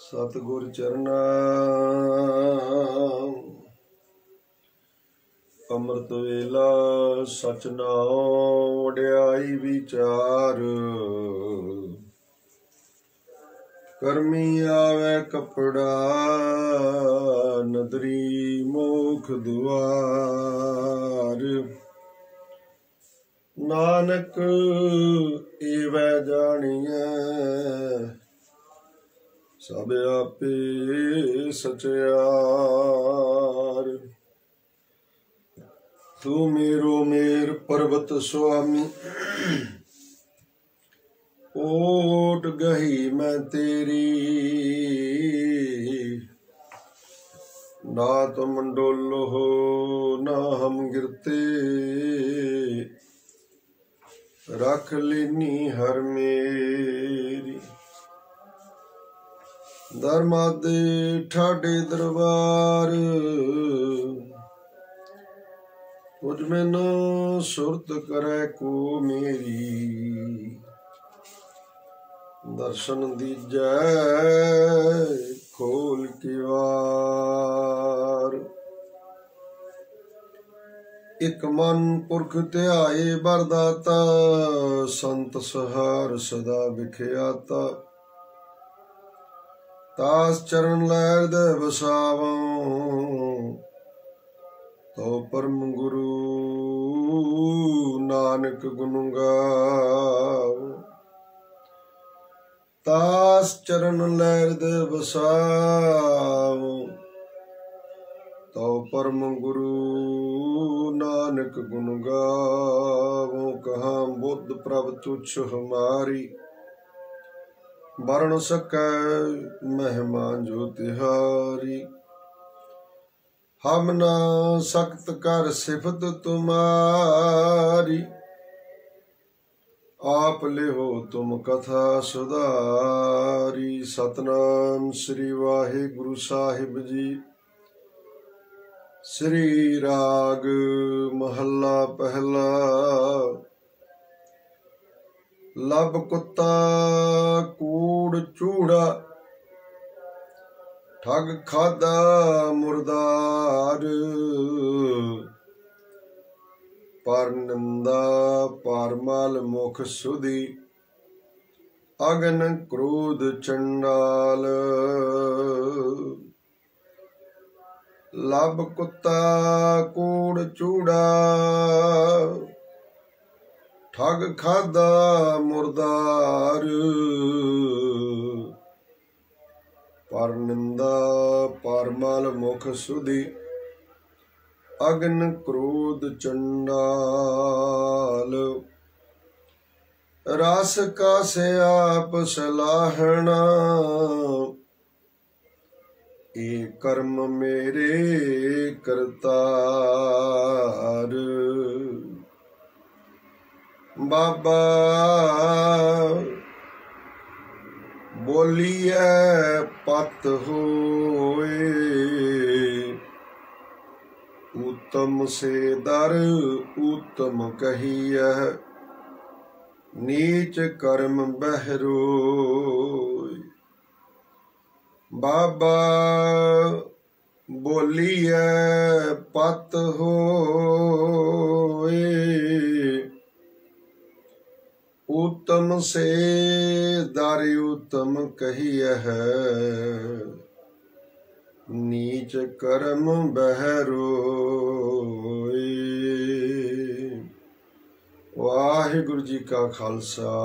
सतगुर चरना अमृत वेला सच नाओ वड्याई विचार। करमी आवे कपड़ा नदरी मोख दुआर। नानक एवै जानिए सब आपे सचयार। तू मेरो मेर पर्वत स्वामी ओट गही मैं तेरी। ना तुम डोलो हो ना हम गिरते रख लेनी हर मेरी। धर्मादे ठाडे दरबार तुझ में न सुरत करे को मेरी। दर्शन दीजै खोल के वार। एक मन पुरख ध्याए बरदाता संत सहार सदा विख्याता। तास चरण लैर दे बसावां तो परम गुरु नानक गुण गाओ। तास चरण लैर दे बसाओ तो परम गुरु नानक गुण गाओ। कहाँ बुद्ध प्रभ तुच्छ हमारी वर्ण सकै महिमा जो तिहारी। हम ना सख्त कर सिफत तुम्हारी आप ले हो तुम कथा सुधारी। सतनाम श्री वाहे गुरु साहिब जी। श्री राग महला पहला। लब कुत्ता कूड़ चूड़ा ठग खादा मुर्दार। पर निंदा पर माल मुख सुधी अगन क्रोध चंडाल। लब कुत्ता कूड़ चूड़ा ठग खादा मुर्दार। पर निंदा पर माल मुख सुधी अग्न क्रोध चंडाल। रस का से आप सलाहना ए कर्म मेरे करतार। बाबा बोलिए पत होए उत्तम से दर उत्तम कहिए। नीच कर्म बहरोय। बाबा बोलिए पत होए उत्तम से दर उत्तम कहिए है। नीच कर्म बहरोय। वाहिगुरु जी का खालसा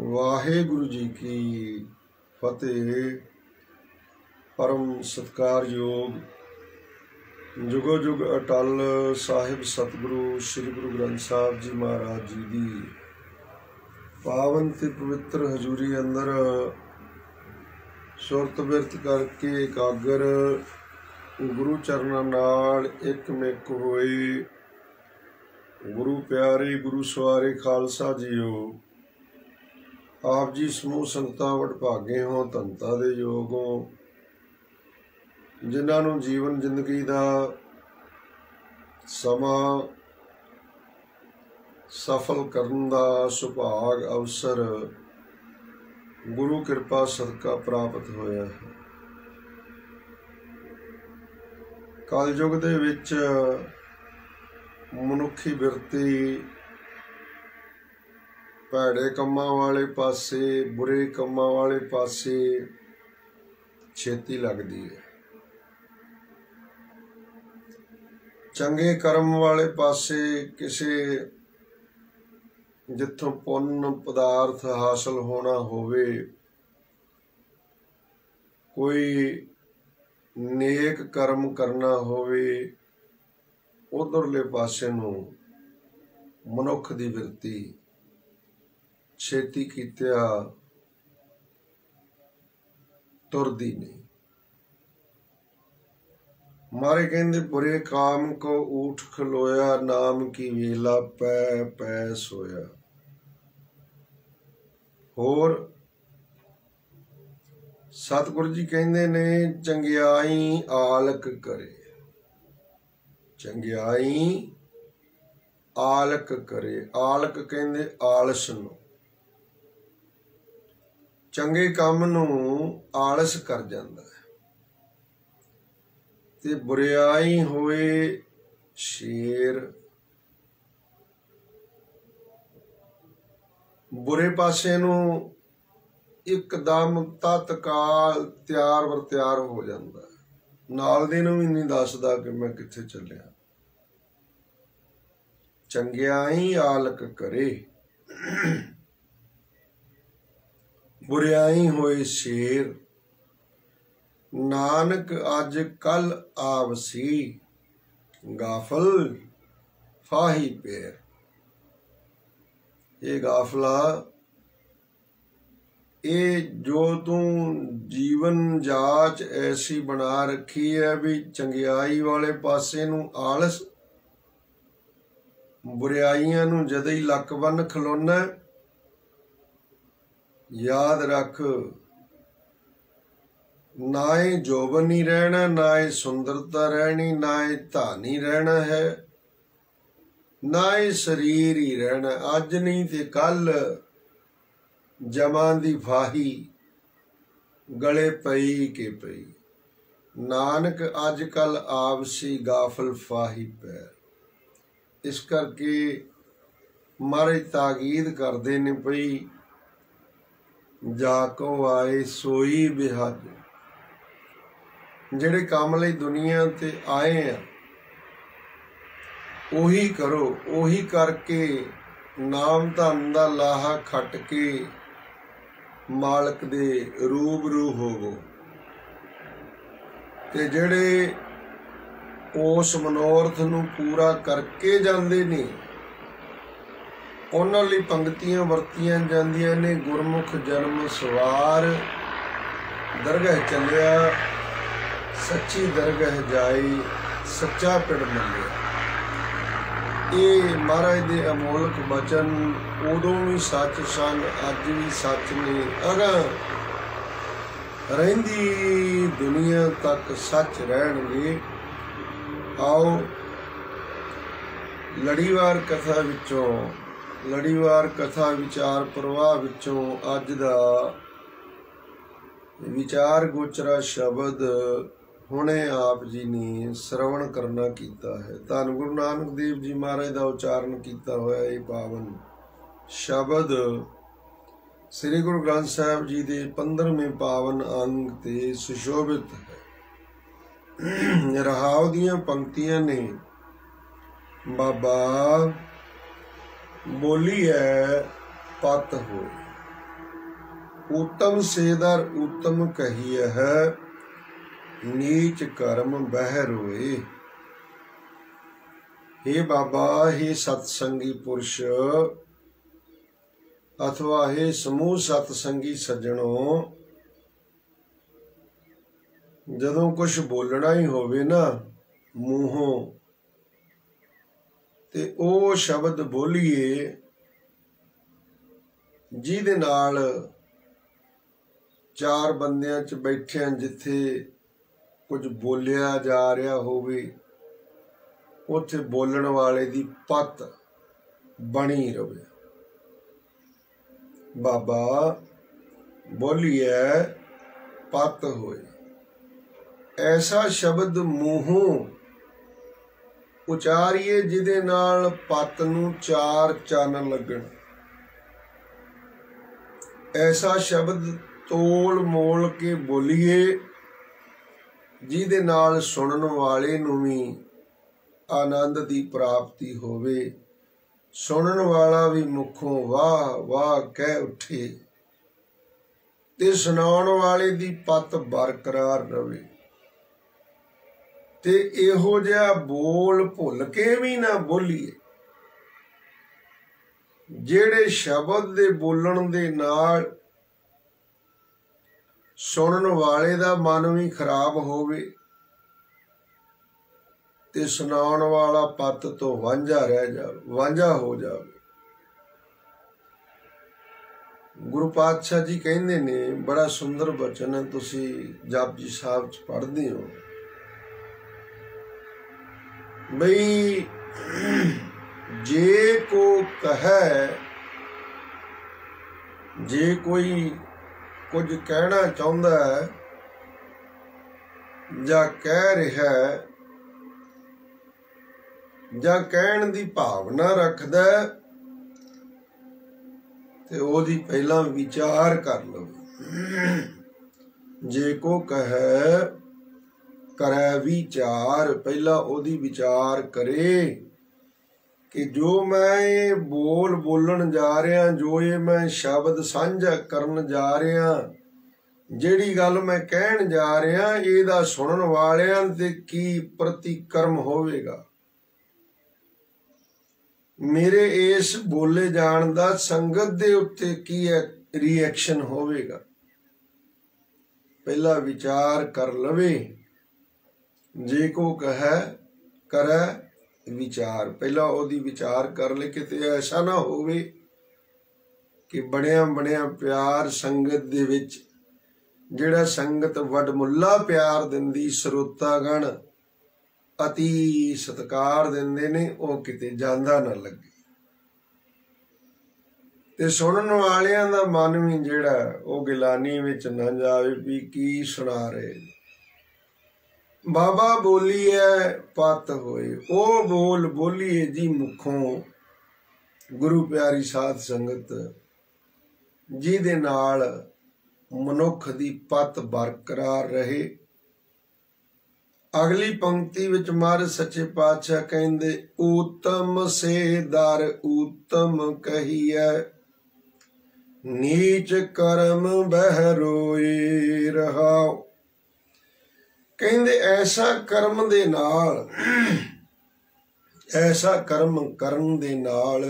वाहिगुरु जी की फतेह। परम सत्कारयोग जुगो जुग अटल साहिब सतगुरु श्री गुरु ग्रंथ साहिब जी महाराज जी दी पावन ते पवित्र हजूरी अंदर सुरत बिरत करके एकागर गुरु चरना नाल एक मिक होए। गुरु प्यारे गुरु सवारे खालसा जीओ। आप जी समूह संगतां वडभागे हो धनता दे योग हो जिन्हां नूं जीवन जिंदगी दा समा सफल करन दा सुभाग अवसर गुरु कृपा सदका प्राप्त होया है। कलयुग दे विच मनुखी बिरती भैड़े कम्मां वाले पासे, बुरे कम्मां वाले पासे छेती लगदी है। चंगे कर्म वाले पासे किसे जिथों पुण्य पदार्थ हासिल होना होवे, कोई नेक कर्म करना होवे, उधरले पासे नूं मनुख दी बिरती छेती कीतिया तुरदी नहीं। मारे कहंदे बुरे काम को ऊठ खलोया, नाम की वेला पै पै सोया। होर सतगुरु जी कहंदे ने चंगियाई आलक करे, चंगियाई आलक करे। आलक कहंदे आलस नूं, चंगे काम नूं आलस कर जांदा है। ते बुरियाई होए शेर, बुरे पासे नूं एकदम तत्काल तैयार बर तैयार हो जाता है, नाल दे नूं भी नहीं दसदा कि मैं कित्थे चलिया। चंगियाई आलक करे, बुरियाई होए शेर। नानक अज कल आवसी, गाफल फाही पेर। ये गाफला, ये जो तू जीवन जाच ऐसी बना रखी है भी चंगियाई वाले पासे नूं आलस, बुरियाइयां नूं जदे ही लक बन खलोना, याद रख ना ही जोबन ही रहना, ना ही सुंदरता रहनी, ना ही धानी रहना है, ना ही शरीर ही रहना। अज नहीं ते कल जमा दी फाही गले पई के पई। नानक अज कल आवसी, गाफल फाही पैर। इस करके महाराज ताकीद करते ने पई जाको आए सोई बिहाज। जिहड़े काम लई दुनिया ते आए हैं उही करो, उही करके नाम धन दा लाहा खट के मालक दे रूबरू होवो। ते जिहड़े उस मनोरथ नूं पूरा करके जांदे ने उन्हां लई पंक्तियां वरतियां जांदियां ने। गुरमुख जन्म सवार, दरगह चलिया सच्ची दरगह जाई, सच्चा पिड़ मलिया। ये महाराज दे अमोलक बचन उदों भी सच सन, अज भी सच ने, अगां रहिंदी दुनिया तक सच रहणगे। आओ लड़ीवार कथा विचों, लड़ीवार कथा विचार प्रवाह विचों अज दा विचार गोचरा शब्द हुणे आप जी ने श्रवण करना कीता है। धन गुरु नानक देव जी महाराज का उचारण किया होया ये पावन शब्द श्री गुरु ग्रंथ साहिब जी के 15वें पावन अंग ते सुशोभित है। रहाव दियां पंक्तियां ने, बाबा बोली है पत हो, उत्तम सेदर उत्तम कही है, नीच कर्म बह रोए। हे बाबा, हे सत्संगी पुरुष अथवा हे समूह सत्संगी सज्जणों, जदों कुछ बोलना ही होवे ना मूहों ते ओ शब्द बोलीए जिहदे नाल चार बंदियां च बैठियां जिथे कुछ बोलिया जा रहा होवे उत्थे बोलण वाले दी पत बनी रहे। बाबा बोलिए पत होए। ऐसा शब्द मूहों उचारिए जिदे नाल पत नूं चार चन्न लगण। ऐसा शब्द तोल मोल के बोलीए जिहदे नाल सुनन वाले नूं भी आनंद की प्राप्ति होवे। सुनन वाला भी मुखों वाह वाह कह उठे ते सुनाउण वाले दी पत बरकरार रवे। ते इहो जिहा बोल भुल के भी ना बोलीए ਜਿਹੜੇ शब्द दे बोलण दे नाल सुनन वाले दा मन भी खराब होवे ते सुनाउण वाला पत तो वांझा रह जावे, वांझा हो जावे। गुरु पातशाह जी कहंदे ने, बड़ा सुंदर बचन है, तुसी जापजी साहब च पढ़दे हो बई जे को कहे, जे कोई कुछ कहना चाहुंदा है जां कह रिहा है जां कहण दी भावना रखदा है ते ओदी पहला विचार कर लवे। जे को कहे करे विचार, पहला ओदी विचार करे कि जो मैं ये बोलन जा रहा, जो ये मैं शब्द साझा करन जा रहा, जिहड़ी गल मैं कहण जा रहा, इहदा सुनन वालियां ते की प्रतिकर्म होवेगा। मेरे इस बोले जाण दा संगत दे उत्ते की रिएक्शन होवेगा। पहला विचार कर लवे। जे को कहे करे विचार, पहला ओदी विचार कर ले। किते ऐसा ना होवे कि बड़िया बड़िया प्यार संगत दे विच, जिहड़ा संगत वडमुल्ला प्यार दिंदी, ਸਰੋਤਾਗਣ अति सत्कार दिंदे ने, ਉਹ किते ਜਾਂਦਾ ना लगे ते सुनन वालियां दा मन भी जिहड़ा ਉਹ ਗਿਲਾਨੀ विच ना जावे भी की सुना रहे। बाबा बोलीए पत होए, ओ बोल बोलीए जी मुखों गुरु प्यारी साध संगत, जिहदे नाल मनुख दी पत बरकरार रहे। अगली पंक्ति विच महाराज सच्चे पातशाह कहंदे, उत्तम से दर उत्तम कहिए, नीच कर्म बह रोए रहाओ। कहंदे ऐसा कर्म दे नाल, ऐसा कर्म करन दे नाल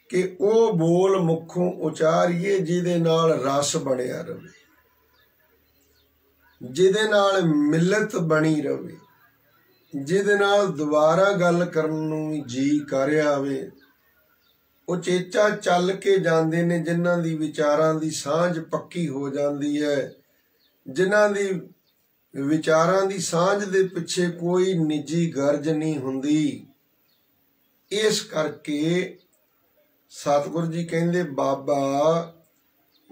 कि ओ बोल मुखों उचारिए जिहदे नाल रस बनिया रवे, जिहदे नाल मिलत बनी रवे, जिहदे नाल दुबारा गल करन नूं जी कर आवे। उचेचा चल के जांदे ने, जिन्हां दी विचारां दी सांझ पक्की हो जांदी है, जिन्हां दी विचारां दी सांझ दे पिछे कोई निजी गर्ज नहीं हुंदी। इस करके सतगुरु जी कहंदे, बाबा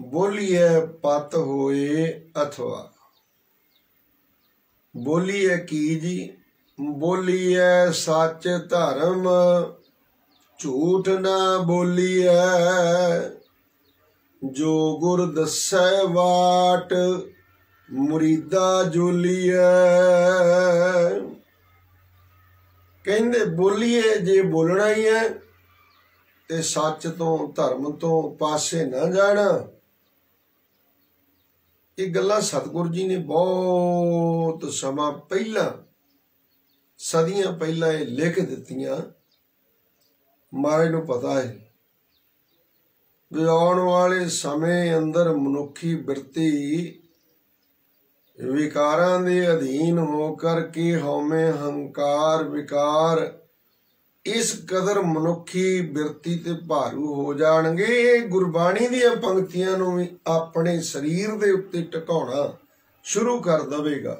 बोलीए पत होए अथवा। बोलीए की जी? बोलीए सच धर्म, झूठ ना बोलीए, जो गुर दस्सै वाट मुरीदा जोलीए। कहंदे बोलीए जे बोलना ही है ते सच तो धर्म तो पासे ना जाना। ये गल्लां सतगुरु जी ने बहुत समा पहला, सदियां पहला ये लिख दित्तियां। महाराज नूं पता है भी आउण वाले समय अंदर मनुखी बिरती विकारां दे अधीन होकर के हौमे हंकार विकार इस कदर मनुखी बिरती ते भारू हो जाणगे, गुरबाणी दीआं पंक्तियां नूं भी अपने शरीर दे उत्ते टिकाउणा शुरू कर देवेगा।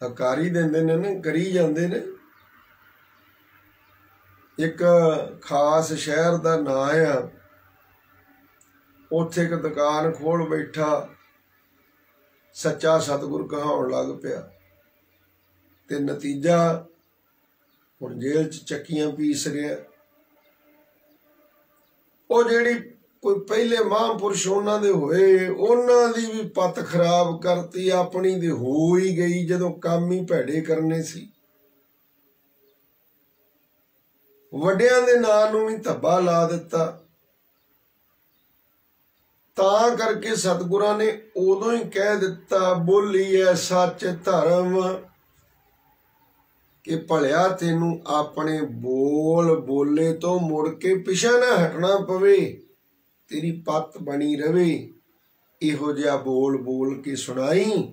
हकारी दिंदे ने ना, करी जांदे ने। एक खास शहर दा नां आ ਉੱਥੇ ਇੱਕ ਦੁਕਾਨ ਖੋਲ ਬੈਠਾ, ਸੱਚਾ ਸਤਿਗੁਰ ਕਹਾਉਣ ਲੱਗ ਪਿਆ। ਤੇ ਨਤੀਜਾ ਹੁਣ ਜੇਲ੍ਹ 'ਚ ਚੱਕੀਆਂ ਪੀਸ ਰਿਹਾ। ਉਹ ਜਿਹੜੀ ਕੋਈ ਪਹਿਲੇ ਮਹਾਂਪੁਰਸ਼ ਉਹਨਾਂ ਦੇ ਹੋਏ, ਉਹਨਾਂ ਦੀ ਵੀ ਪੱਤ ਖਰਾਬ ਕਰਤੀ, ਆਪਣੀ ਤੇ ਹੋ ਹੀ ਗਈ ਜਦੋਂ ਕੰਮ ਹੀ ਭੈੜੇ ਕਰਨੇ ਸੀ। ਵੱਡਿਆਂ ਦੇ ਨਾਂ ਨੂੰ ਵੀ ਧੱਬਾ ਲਾ ਦਿੱਤਾ। ਤਾਂ ਕਰਕੇ ਸਤਿਗੁਰਾਂ ਨੇ ਉਦੋਂ ਹੀ ਕਹਿ ਦਿੱਤਾ, ਬੋਲੀ ਐ ਸੱਚ ਧਰਮ, ਕਿ ਭਲਿਆ ਤੈਨੂੰ ਆਪਣੇ ਬੋਲੇ ਤੋਂ ਮੁੜ ਕੇ ਪਿਛਾ ਨਾ ਹਟਣਾ ਪਵੇ, ਤੇਰੀ ਪੱਤ ਬਣੀ ਰਵੇ। ਇਹੋ ਜਿਹਾ ਬੋਲ ਕੇ ਸੁਣਾਈ।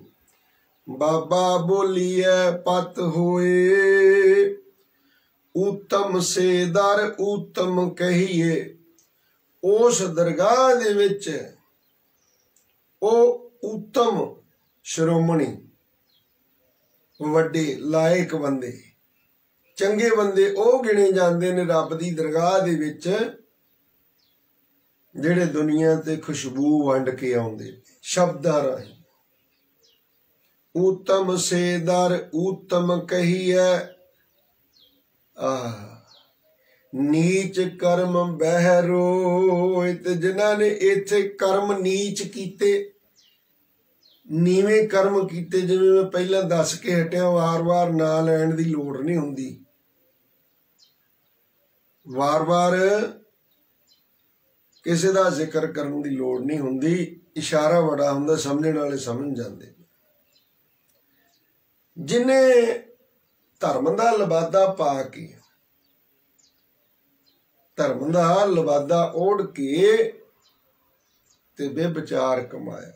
ਬਾਬਾ ਬੋਲੀਐ ਪੱਤ ਹੋਏ, ਊਤਮ ਸੇ ਦਰ ਊਤਮ ਕਹੀਏ। ਉਸ ਦਰਗਾਹ ਦੇ ਵਿੱਚ ਉਹ ਊਤਮ ਸ਼੍ਰੋਮਣੀ, ਵੱਡੇ ਲਾਇਕ ਬੰਦੇ, ਚੰਗੇ ਬੰਦੇ ਉਹ ਗਿਣੇ ਜਾਂਦੇ ਨੇ ਰੱਬ ਦੀ ਦਰਗਾਹ ਦੇ ਵਿੱਚ, ਜਿਹੜੇ ਦੁਨੀਆ ਤੇ ਖੁਸ਼ਬੂ ਵੰਡ ਕੇ ਆਉਂਦੇ ਸ਼ਬਦਾਂ ਰਾਹੀਂ। ਊਤਮ ਸੇ ਦਰ ਊਤਮ ਕਹੀਐ, ਨੀਚ ਕਰਮ ਬਹਿਰੋ। ਤੇ ਜਿਨ੍ਹਾਂ ਨੇ ਇੱਥੇ ਕਰਮ ਨੀਚ ਕੀਤੇ, ਨੀਵੇਂ ਕਰਮ ਕੀਤੇ, ਜਿਵੇਂ ਮੈਂ ਪਹਿਲਾਂ ਦੱਸ ਕੇ ਹਟਿਆ, ਵਾਰ-ਵਾਰ ਨਾਂ ਲੈਣ ਦੀ ਲੋੜ ਨਹੀਂ ਹੁੰਦੀ। ਵਾਰ-ਵਾਰ ਕਿਸੇ ਦਾ ਜ਼ਿਕਰ ਕਰਨ ਦੀ ਲੋੜ ਨਹੀਂ ਹੁੰਦੀ, ਇਸ਼ਾਰਾ ਬੜਾ ਹੁੰਦਾ, ਸਮਝਣ ਵਾਲੇ ਸਮਝ ਜਾਂਦੇ। ਜਿਨੇ ਧਰਮ ਦਾ ਲਬਾਦਾ ਪਾ ਕੇ, ਧਰਮ ਦਾ ਲਬਾਦਾ ਓढ़ ਕੇ ਤੇ ਬੇਵਿਚਾਰ ਕਮਾਇਆ।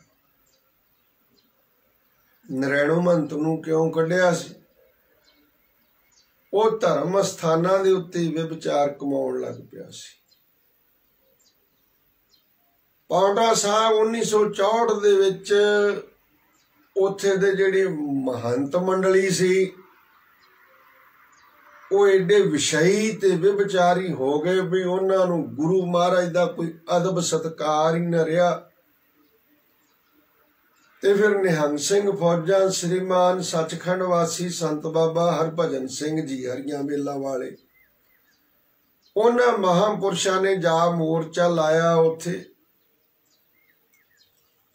ਨਰੈਣੋ ਮਹੰਤ ਨੂੰ ਕਿਉਂ ਕੱਢਿਆ ਸੀ? ਉਹ ਧਰਮ ਸਥਾਨਾਂ ਦੇ ਉੱਤੇ ਬੇਵਿਚਾਰ ਕਮਾਉਣ ਲੱਗ ਪਿਆ ਸੀ। ਪਾਉਂਟਾ ਸਾਹਿਬ 1964 ਦੇ ਵਿੱਚ ਉੱਥੇ ਦੇ ਜਿਹੜੀ ਮਹੰਤ ਮੰਡਲੀ ਸੀ, ਉਹ ਏਡੇ ਵਿਸ਼ਈ ਤੇ ਬੇਵਿਚਾਰੀ ਹੋ ਗਏ ਵੀ ਉਹਨਾਂ ਨੂੰ ਗੁਰੂ ਮਹਾਰਾਜ ਦਾ ਕੋਈ ਅਦਬ ਸਤਿਕਾਰ ਹੀ ਨਾ ਰਿਹਾ। ਤੇ ਫਿਰ ਨਿਹੰਗ ਸਿੰਘ ਫੌਜਾਂ ਸ੍ਰੀਮਾਨ ਸੱਚਖੰਡ ਵਾਸੀ ਸੰਤ ਬਾਬਾ ਹਰਭਜਨ ਸਿੰਘ ਜੀ ਹਰੀਆਂ ਵੇਲਾਂ ਵਾਲੇ, ਉਹਨਾਂ ਮਹਾਂਪੁਰਸ਼ਾਂ ਨੇ ਜਾ ਮੋਰਚਾ ਲਾਇਆ ਉੱਥੇ।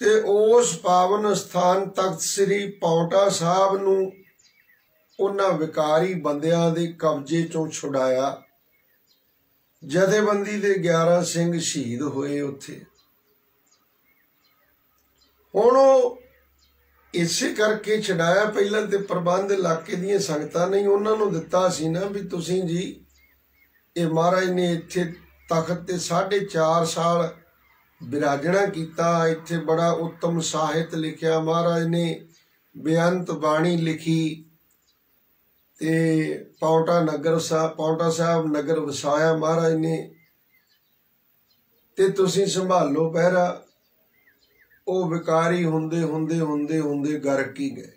ਤੇ ਉਸ ਪਾਵਨ ਸਥਾਨ ਤਖਤ ਸ੍ਰੀ ਪਾਉਂਟਾ ਸਾਹਿਬ ਨੂੰ ਉਹਨਾਂ ਵਿਕਾਰੀ ਬੰਦਿਆਂ ਦੇ ਕਬਜ਼ੇ ਚੋਂ ਛੁਡਾਇਆ। ਜਥੇਬੰਦੀ ਦੇ 11 ਸਿੰਘ ਸ਼ਹੀਦ ਹੋਏ ਉੱਥੇ। ਹੁਣ ਉਹ ਇਸੇ ਕਰਕੇ ਛਡਾਇਆ, ਪਹਿਲਾਂ ਤੇ ਪ੍ਰਬੰਧ ਇਲਾਕੇ ਦੀਆਂ ਸੰਗਤਾਂ ਨੇ ਉਹਨਾਂ ਨੂੰ ਦਿੱਤਾ ਸੀ ਨਾ, ਵੀ ਤੁਸੀਂ ਜੀ ਇਹ ਮਹਾਰਾਜ ਨੇ ਇੱਥੇ ਤਖਤ ਤੇ 4.5 ਸਾਲ ਬਿਰਾਜਣਾ ਕੀਤਾ, ਇੱਥੇ ਬੜਾ ਉੱਤਮ ਸਾਹਿਤ ਲਿਖਿਆ ਮਹਾਰਾਜ ਨੇ, ਬੇਅੰਤ ਬਾਣੀ ਲਿਖੀ, ਤੇ ਪਾਉਂਟਾ ਸਾਹਿਬ ਨਗਰ ਵਸਾਇਆ ਮਹਾਰਾਜ ਨੇ, ਤੇ ਤੁਸੀਂ ਸੰਭਾਲੋ ਪਹਿਰਾ। ਉਹ ਵਿਕਾਰੀ ਹੁੰਦੇ ਗਰਕ ਹੀ ਗਏ।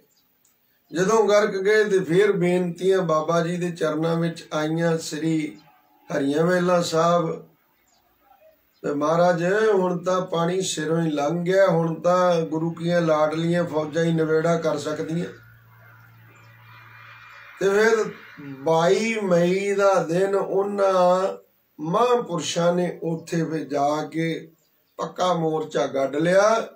ਜਦੋਂ ਗਰਕ ਗਏ ਤੇ ਫਿਰ ਬੇਨਤੀਆਂ ਬਾਬਾ ਜੀ ਦੇ ਚਰਨਾਂ ਵਿੱਚ ਆਈਆਂ, ਸ੍ਰੀ ਹਰੀਆਂ ਵੇਲਾਂ ਸਾਹਿਬ, ਤੇ ਮਹਾਰਾਜ ਹੁਣ ਤਾਂ ਪਾਣੀ ਸਿਰੋਂ ਹੀ ਲੰਘ ਗਿਆ, ਹੁਣ ਤਾਂ ਗੁਰੂ ਕੀਆਂ ਲਾਡਲੀਆਂ ਫੌਜਾਂ ਹੀ ਨਵੇੜਾ ਕਰ ਸਕਦੀਆਂ। ਤੇ ਫਿਰ 22 ਮਈ ਦਾ ਦਿਨ ਉਹਨਾਂ ਮਹਾਂਪੁਰਸ਼ਾਂ ਨੇ ਉੱਥੇ ਫਿਰ ਜਾ ਕੇ ਪੱਕਾ ਮੋਰਚਾ ਗੱਡ ਲਿਆ,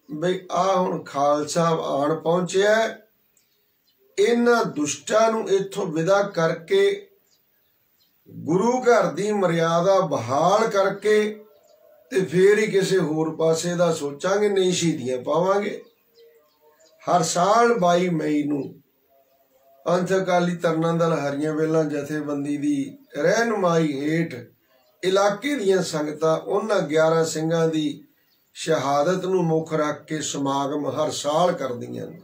ਬਈ ਆ ਹੁਣ ਖਾਲਸਾ ਆਣ ਪਹੁੰਚਿਆ, ਇਹਨਾਂ ਦੁਸ਼ਟਾਂ ਨੂੰ ਇੱਥੋਂ ਵਿਦਾ ਕਰਕੇ ਗੁਰੂ ਘਰ ਦੀ ਮਰਿਆਦਾ ਬਹਾਲ ਕਰਕੇ ਤੇ ਫੇਰ ਹੀ ਕਿਸੇ ਹੋਰ ਪਾਸੇ ਦਾ ਸੋਚਾਂਗੇ, ਨਹੀਂ ਸ਼ਹੀਦੀਆਂ ਪਾਵਾਂਗੇ। ਹਰ ਸਾਲ 22 ਮਈ ਨੂੰ ਪੰਥ ਅਕਾਲੀ ਤਰਨਾ ਦਲ ਹਰੀਆਂ ਵੇਲਾਂ ਜਥੇਬੰਦੀ ਦੀ ਰਹਿਨੁਮਾਈ ਹੇਠ ਇਲਾਕੇ ਦੀਆਂ ਸੰਗਤਾਂ ਉਹਨਾਂ 11 ਸਿੰਘਾਂ ਦੀ ਸ਼ਹਾਦਤ ਨੂੰ ਮੁੱਖ ਰੱਖ ਕੇ ਸਮਾਗਮ ਹਰ ਸਾਲ ਕਰਦੀਆਂ ਨੇ।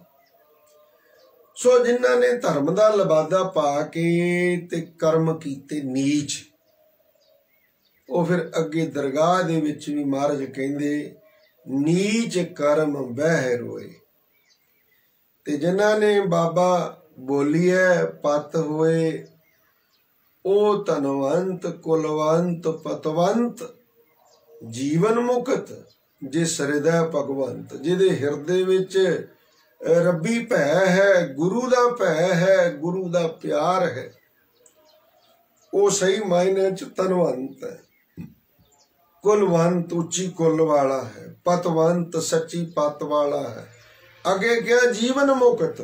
ਸੋ ਜਿਨ੍ਹਾਂ ਨੇ ਧਰਮ ਦਾ ਲਬਾਦਾ ਪਾ ਕੇ ਤੇ ਕਰਮ ਕੀਤੇ ਨੀਚ, ਉਹ ਫਿਰ ਅੱਗੇ ਦਰਗਾਹ ਦੇ ਵਿੱਚ ਵੀ ਮਹਾਰਾਜ ਕਹਿੰਦੇ ਨੀਚ ਕਰਮ ਬਹਿ ਰੋਏ। ਤੇ ਜਿਨ੍ਹਾਂ ਨੇ ਬਾਬਾ ਬੋਲੀਐ ਪਤ ਹੋਏ, ਉਹ ਧਨਵੰਤ ਕੁਲਵੰਤ ਪਤਵੰਤ जीवन मुक्त जिस हृदय भगवंत, जिहदे हिरदे विच रब्बी भै है, गुरु दा भै है, गुरु दा प्यार है, वो सही मायने च धनवंत है, कुलवंत उच्ची कुल वाला है, पतवंत सच्ची पत वाला है। अगे क्या जीवन मुक्त,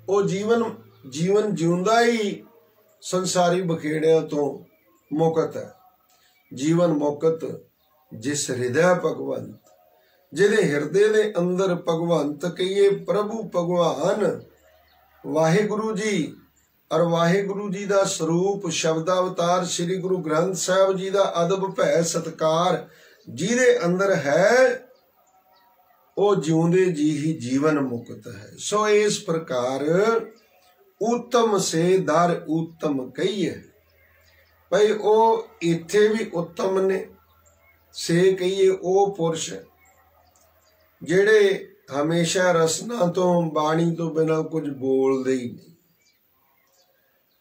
वो जीवन जिउंदा ही संसारी बखेड़िया तो मुक्त है। जीवन मुक्त जिस हृदय भगवंत, जिहदे हिरदे दे अंदर भगवंत कहिए प्रभु भगवान वाहिगुरु जी, और वाहिगुरु जी का स्वरूप शब्द अवतार श्री गुरु ग्रंथ साहब जी का अदब भै सत्कार जिहदे अंदर है, वो जिउंदे जी ही जीवन मुक्त है। सो इस प्रकार उत्तम से दर उत्तम कहिए, भाई वो इत्थे भी उत्तम ने, से कहिए वो पुरुष जेड़े हमेशा रसना तो बाणी तो बिना कुछ बोलते ही नहीं,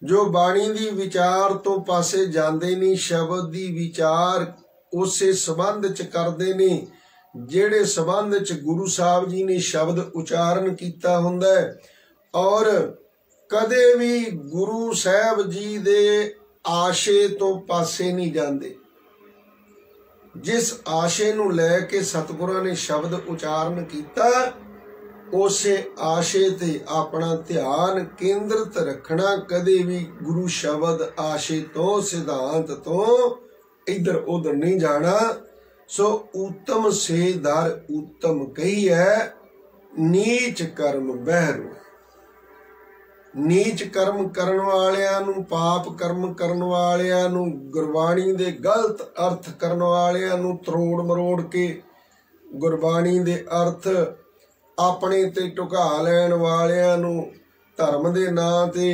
जो बाणी दी विचार तो पासे जाते नहीं, शब्द दी विचार उसे संबंध च करते ने जेड़े संबंध च गुरु साहब जी ने शब्द उचारण किया हुंदा है, और कदे भी गुरु साहब जी दे आशे तो पासे नहीं जाते। जिस आशे नूं लैके सतगुरां ने शब्द उचारण किया, उसे आशे ते अपना ध्यान केंद्रित रखना, कदे भी गुरु शब्द आशे तो सिद्धांत तो इधर उधर नहीं जाना। सो उत्तम से दर उत्तम कही है, नीच कर्म बहरू। नीच कर्म करन वालियां नूं, पाप कर्म करन वालियां नूं, गुरबाणी दे गलत अर्थ करन वालियां नूं, तरोड़ मरोड़ के गुरबाणी दे अर्थ अपने ते ढुका लैण वालियां नूं, धर्म दे नां ते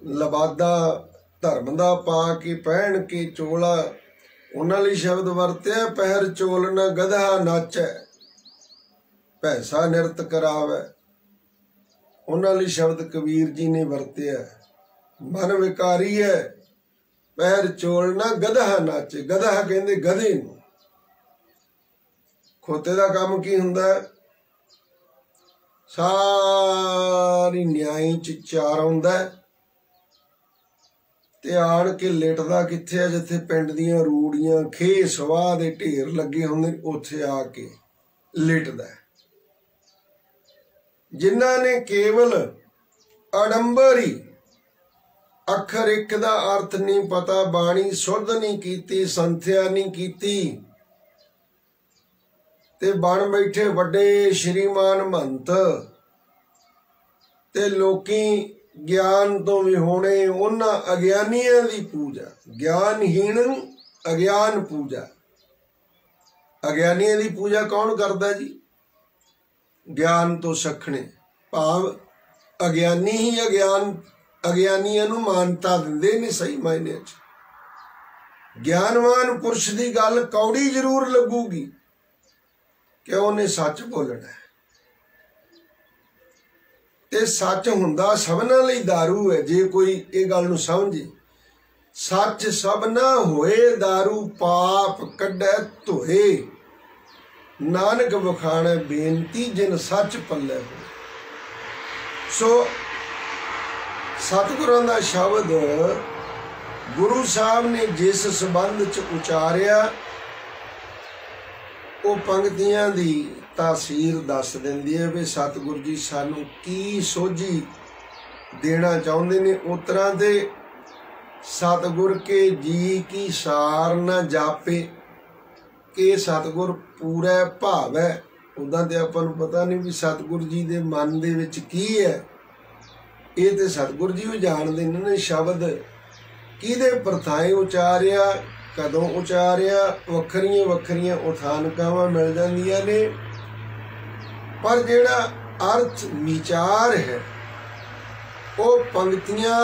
लबादा धर्म दा पा के पहन के चोला, उन्हां लई शब्द वरत्या पैर चोल न गधा नाचै, पैसा निरत करावै। उन्हां लई शब्द कबीर जी ने वरत्या मन विकारी है, पैर चोल न गधा नाचे। गधा कहंदे गधे नूं। खोते दा काम की हुंदा है? सारी न्याई च चार आउंदा है ते आण के लेटदा कित्थे है, जिथे पिंड दियां रूड़ियां खे सवाह दे ढेर लगे हुंदे, उत्थे आके लेटदा है। जिन्हां ने केवल अडंबरी अखर एक दा अर्थ नहीं पता, बाणी सुध नहीं कीती, संथ्या नहीं कीती, ते बन बैठे वड्डे श्रीमान महंत, ते लोकी ज्ञान तो भी होने उन्हां अज्ञानियां दी पूजा। ज्ञानहीन अज्ञान पूजा। अज्ञानियां दी पूजा कौन करदा जी? ज्ञान तो सखने, भाव अज्ञानी ही अज्ञानियां नूं मानता दिंदे ने। सही मायने च ज्ञानवान पुरुष की गल कौड़ी जरूर लगूगी कि उन्हें सच बोलना है, ते सच हुंदा सबना लई दारू है। जे कोई ये गल नूं समझे, सच सब ना होए दारू, पाप कढै धोए, नानक बखाणे बेनती जिन सच पल्ले हो। सो सतगुरां दा शब्द गुरु साहब ने जिस संबंध च उचारिया, वो पंक्तियां दी तासीर दस दिंदी है भी सतगुरु जी सानू की सोझी देना चाहुंदे ने। उतरां दे सतगुर के जी की सार न जापे कि सतगुर पूरा भाव है। उदां ते आपां नूं पता नहीं भी सतगुर जी दे मन दे विच की है, ये तो सतगुर जी भी जाणदे ने। शब्द किहदे प्रथाएं उचारिया, कदों उचारिया, वखरियां वखरियां उठानकावां मिल जांदियां ने, पर जिहड़ा अर्थ विचार है वो पंक्तियां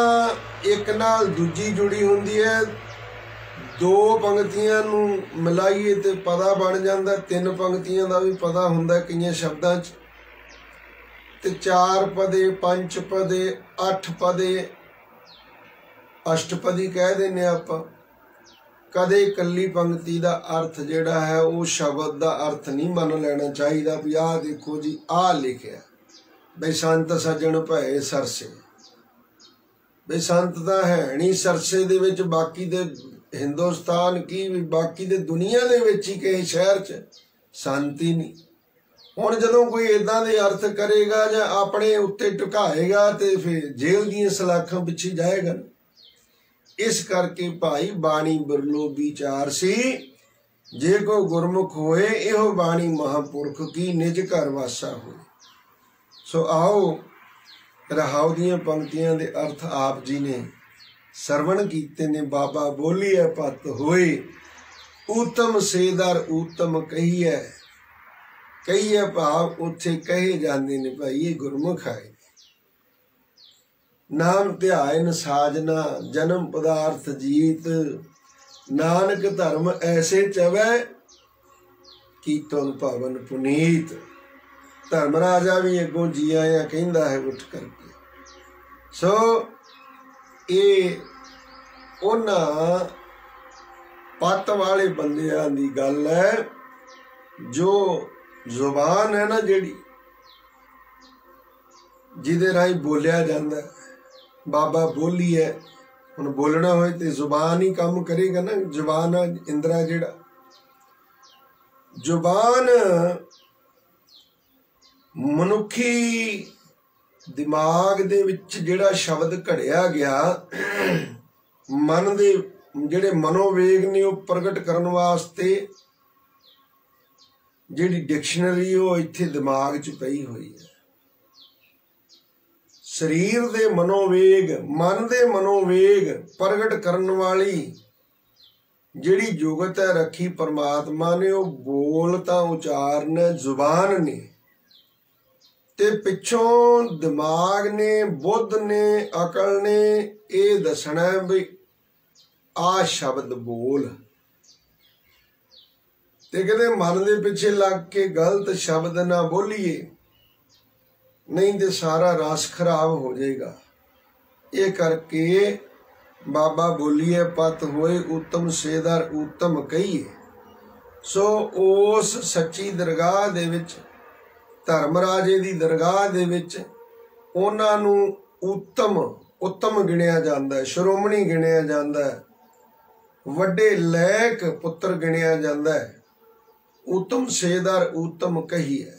एक नाल दूजी जुड़ी हुंदी है। दो पंक्तियां नूं मिलाइए तो पता बन जाता, तीन पंक्तियां दा भी पता हुंदा कई शब्दां च, ते चार पदे, पंच पदे, अठ पदे, अष्टपदी कह देने आपां। कदे कल्ली पंक्ति का अर्थ जिहड़ा है वो शब्द का अर्थ नहीं मन लेना चाहिए भी आ देखो जी आ लिखिया बई संत सज्जन भए सरसे। बई संत तो है नहीं सरसे दे विच, बाकी दे हिंदुस्तान की भी बाकी दे दुनिया दे विच ही कई शहर च संत ही नहीं। हुण जदों कोई इदां दे अर्थ करेगा जां अपने उत्ते ढुकाएगा तो फिर जेल दीयां सलाखां पिछे जाएगा। इस करके भाई बाणी बिरलो विचार सी, जे को गुरमुख होए इहो बाणी महापुरख की निज घर वासा होए। सो आओ रहाओ दीयां पंक्तियां दे अर्थ आप जी ने सरवण कीते ने। बाबा बोलिए पत होए उत्तम सेदर उत्तम कहिए। कहिए भाव उत्थे कहे जाते ने भाई ये गुरमुख आए। नाम ध्यान साजना जन्म पदार्थ जीत, नानक धर्म ऐसे चवै की तुम पवन पुनीत। धर्मराजा भी अगों जी आया कहंदा है उठ करके। सो ये उन्हां पत वाले बंदियां दी गल है जो जुबान है ना जिहड़ी जिहदे राही बोलिया जांदा है। बाबा बोली है, हुण बोलना होए तो जुबान ही काम करेगा ना। जुबान इंद्रा जिहड़ा जुबान मनुखी दिमाग दे विच जिहड़ा शब्द घड़िया गया मन दे जिहड़े मनोवेग ने वो प्रगट करन वास्ते जिहड़ी डिक्शनरी वो इत्थे दिमाग च पई हुई है। शरीर दे मनोवेग मन दे मनोवेग प्रगट करन वाली जिहड़ी जुगत है रखी परमात्मा ने, वो बोल तां उचारन जुबान ने ते पिछों दिमाग ने बुद्ध ने अकल ने ये दसना भी आ शब्द बोल। ते कहते मन दे पिछे लग के गलत शब्द ना बोलिए, नहीं तो सारा रस खराब हो जाएगा। ये करके बाबा बोलिए पत होए उत्तम सेदर उत्तम कहिए। सो उस सच्ची दरगाह दे विच धर्मराजे दी दरगाह दे विच उन्हां नूं उत्तम उत्तम गिणिया जांदा है, श्रोमणी गिणिया जांदा है, वड्डे लैक पुत्र गिणिया जांदा है। उत्तम सेदर उत्तम कहिए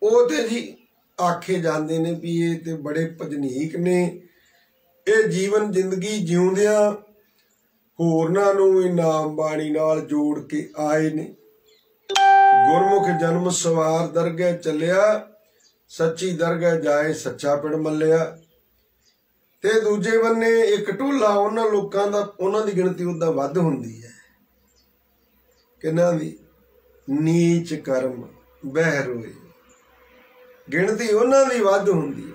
ओ ते जी आखे जाते ने भी ये ते बड़े भजनीक ने। ये जीवन जिंदगी जिउंदियां होरनां नूं भी नाम बाणी नाल जोड़ के आए ने। गुरमुख जन्म सवार दरगह चलिया, सच्ची दरगह जाए सच्चा पिंड मल्लिया। ते दूजे बन्ने एक टोला उन्हां लोकां दा उन्हां दी गिणती उदा वध हुंदी है। किन्हां दी? नीच कर्म बहरोए गिणती उन्हां दी वध हुंदी है।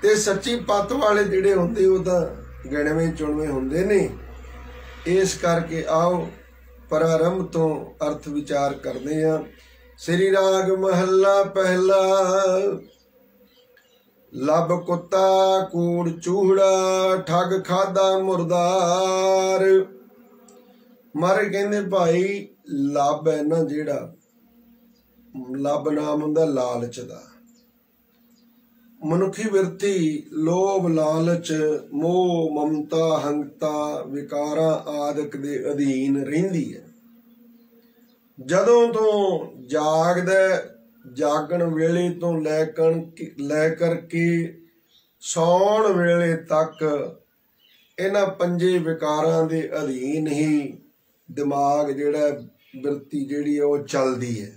ते सच्ची पत वाले जिहड़े हुंदे वो तां गिणवें चुणवें हुंदे ने। इस करके आओ प्रारंभ तो अर्थ विचार करते हैं। श्री राग महला पहला। लब कुत्ता कूड़ चूहड़ा ठग खादा मुरदार। मारे कहंदे भाई लब है ना जिहड़ा, लब नाम हुंदा लालच दा। मनुखी विरती लोभ लालच मोह ममता हंगता विकारा आदਿਕ दे अधीन रहिंदी है। जदों तो जागदा जागण वेले तो लै करके सौण वेले तक इन्हां पंजे विकारां दे अधीन ही दिमाग जिहड़ा विरती जिहड़ी है वो चलदी है।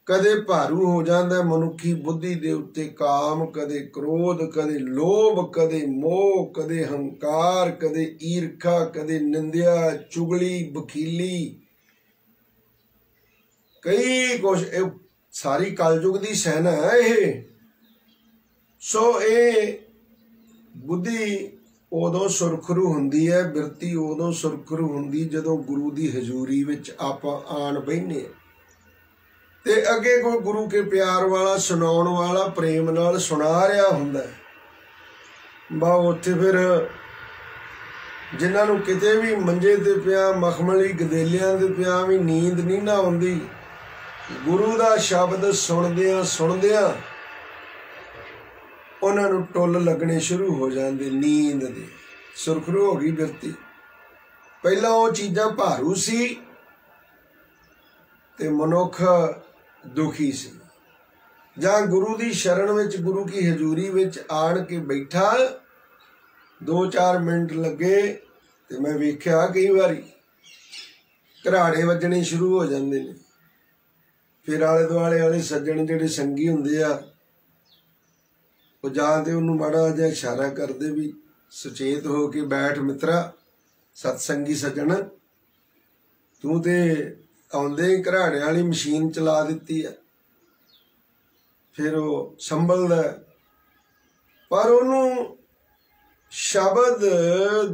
कदे भारू हो जाता है मनुखी बुद्धि दे उत्ते काम, कदे क्रोध, कदे लोभ, कदे मोह, कदे हंकार, कदे ईर्खा, कदे निंदिया चुगली बखीली कई कुछ। सारी कलयुग दी सेना है ये। सो ये बुद्धि उदों सुरखरू हुंदी है, बिरती उदों सुरखरू हुंदी जदों गुरु दी हजूरी विच आपां आण बैठने ते अगे कोई गुरु के प्यार वाला सुनाउण वाला प्रेम नाल सुना रहा हुंदा है। बा उत्थे फिर जिन्हां नूं किते भी मंजे ते पिया मखमली गदेलियां ते पिया भी नींद नहीं ना आउंदी, गुरु दा शब्द सुणदियां सुणदियां उन्हां नूं टुल लगने शुरू हो जाते, नींद दे सुरखरू हो गई बिरती। पहला वो चीज़ां भारू सी ते मनुख दुखी सी, जां गुरु की शरण विच गुरु की हजूरी विच आण के बैठा 2-4 मिनट लगे ते मैं वेख्या कई बारी घराड़े वजने शुरू हो जाते हैं। फिर आले दुआले वाले सज्जण जिहड़े संगी हुंदे आ वो जां ते उहनूं माड़ा जिहा इशारा करदे भी सुचेत हो के बैठ मित्रा, सतसंगी सज्जण तू ते आउंदे ही घराड़े वाली मशीन चला दित्ती है। फिर वो संभलदा, पर उहनूं शब्द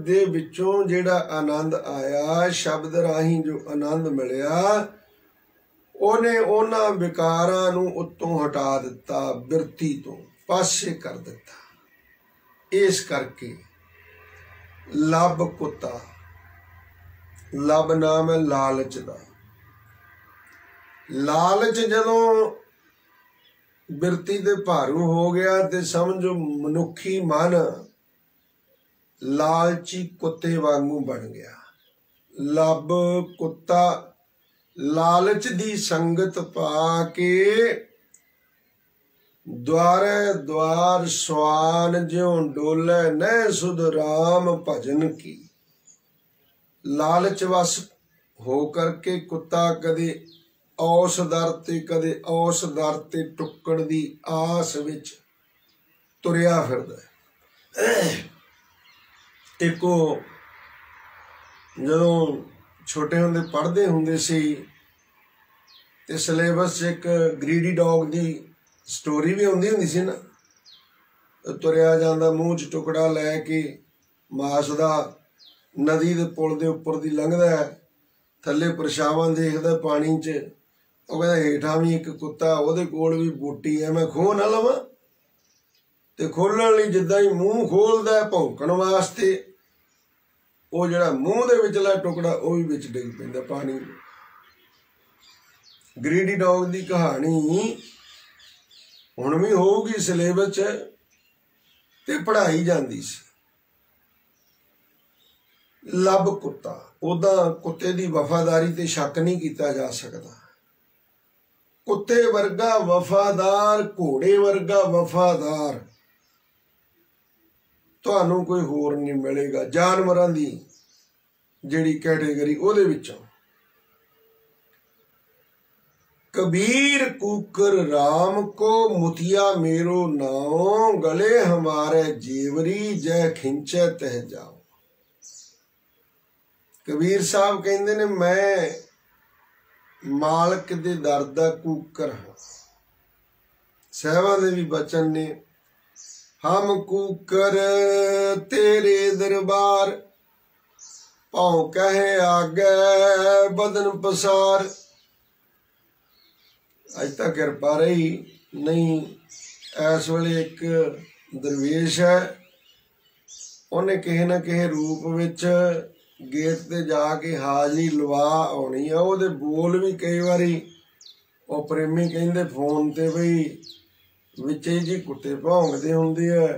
दे विचों जिहड़ा आनंद आया, शब्द राही जो आनंद मिलिया, उहने उन्हां विकारां नूं उत्तों हटा दिता, बिरती तो पासे कर दिता। इस करके लब कुत्ता, लब नाम है लालच दा। लालच जदों बिरती दे भारू हो गया ते समझो मनुखी मन लालची कुत्ते वांगू बन गया। लब कुत्ता लालच दी संगत पा के द्वारे द्वार स्वान ज्यों डोले न सुध राम भजन की। लालच वश हो करके कुत्ता कदे औस दर ते कदे औस दर ते टुक्कण दी आस विच तुरिया फिरदा। इको जदों छोटे हुंदे पढ़दे हुंदे सी ते सिलेबस एक ग्रीडी डॉग दी स्टोरी भी आउंदी हुंदी सी ना, तुरिया जांदा मूँह च टुकड़ा लैके मास दा, नदी दे पुल दे उपर दी लंघदा है, थल्ले परछावां देखदा पानी च, ਉਹ ਕਹਿੰਦਾ ਹੇਠਾਂ भी एक कुत्ता, ਉਹਦੇ ਕੋਲ भी ਬੂਟੀ है, मैं ਖੋਹ ना लवां। ਤੇ ਖੋਲਣ ਲਈ ਜਿੱਦਾਂ ਹੀ ਮੂੰਹ ਖੋਲਦਾ ਭੌਂਕਣ ਵਾਸਤੇ, ਉਹ ਜਿਹੜਾ ਮੂੰਹ ਦੇ ਵਿਚਲਾ ਟੁਕੜਾ ਉਹ ਵੀ ਵਿੱਚ ਡਿੱਗ ਪੈਂਦਾ ਪਾਣੀ। ਗ੍ਰੀਡੀ ਡੌਗ ਦੀ ਕਹਾਣੀ ਹੁਣ ਵੀ ਹੋਊਗੀ ਸਿਲੇਬਸ 'ਚ ਤੇ ਪੜ੍ਹਾਈ ਜਾਂਦੀ ਸੀ। ਲੱਭ ਕੁੱਤਾ, ਉਹਦਾ ਕੁੱਤੇ ਦੀ ਵਫਾਦਾਰੀ ਤੇ ਸ਼ੱਕ ਨਹੀਂ ਕੀਤਾ ਜਾ ਸਕਦਾ। कुत्ते वर्गा वफादार, घोड़े वर्गा वफादार तुहानू कोई होर नहीं मिलेगा जानवरां दी जिहड़ी कैटेगरी उहदे विचों। कबीर कुकर राम को मुतिया मेरो नाओ, गले हमारे जेवरी जय खिंचे तह जाओ। कबीर साहब कहंदे ने मैं मालक दे दर दा कूकर हाँ। सहबा दे भी बचन ने, हम कूकर तेरे दरबार, पाँव कहे आगे बदन पसार। अज तक कृपा रही नहीं। इस वेले एक दरवेश है, उन्हें किसी न किसी रूप विच गेट ते जाके हाजरी लवा आनी है। वो बोल भी कई बारी वो प्रेमी कहते फोन ते बई विचे जी कुत्ते भौंकते होंदे है।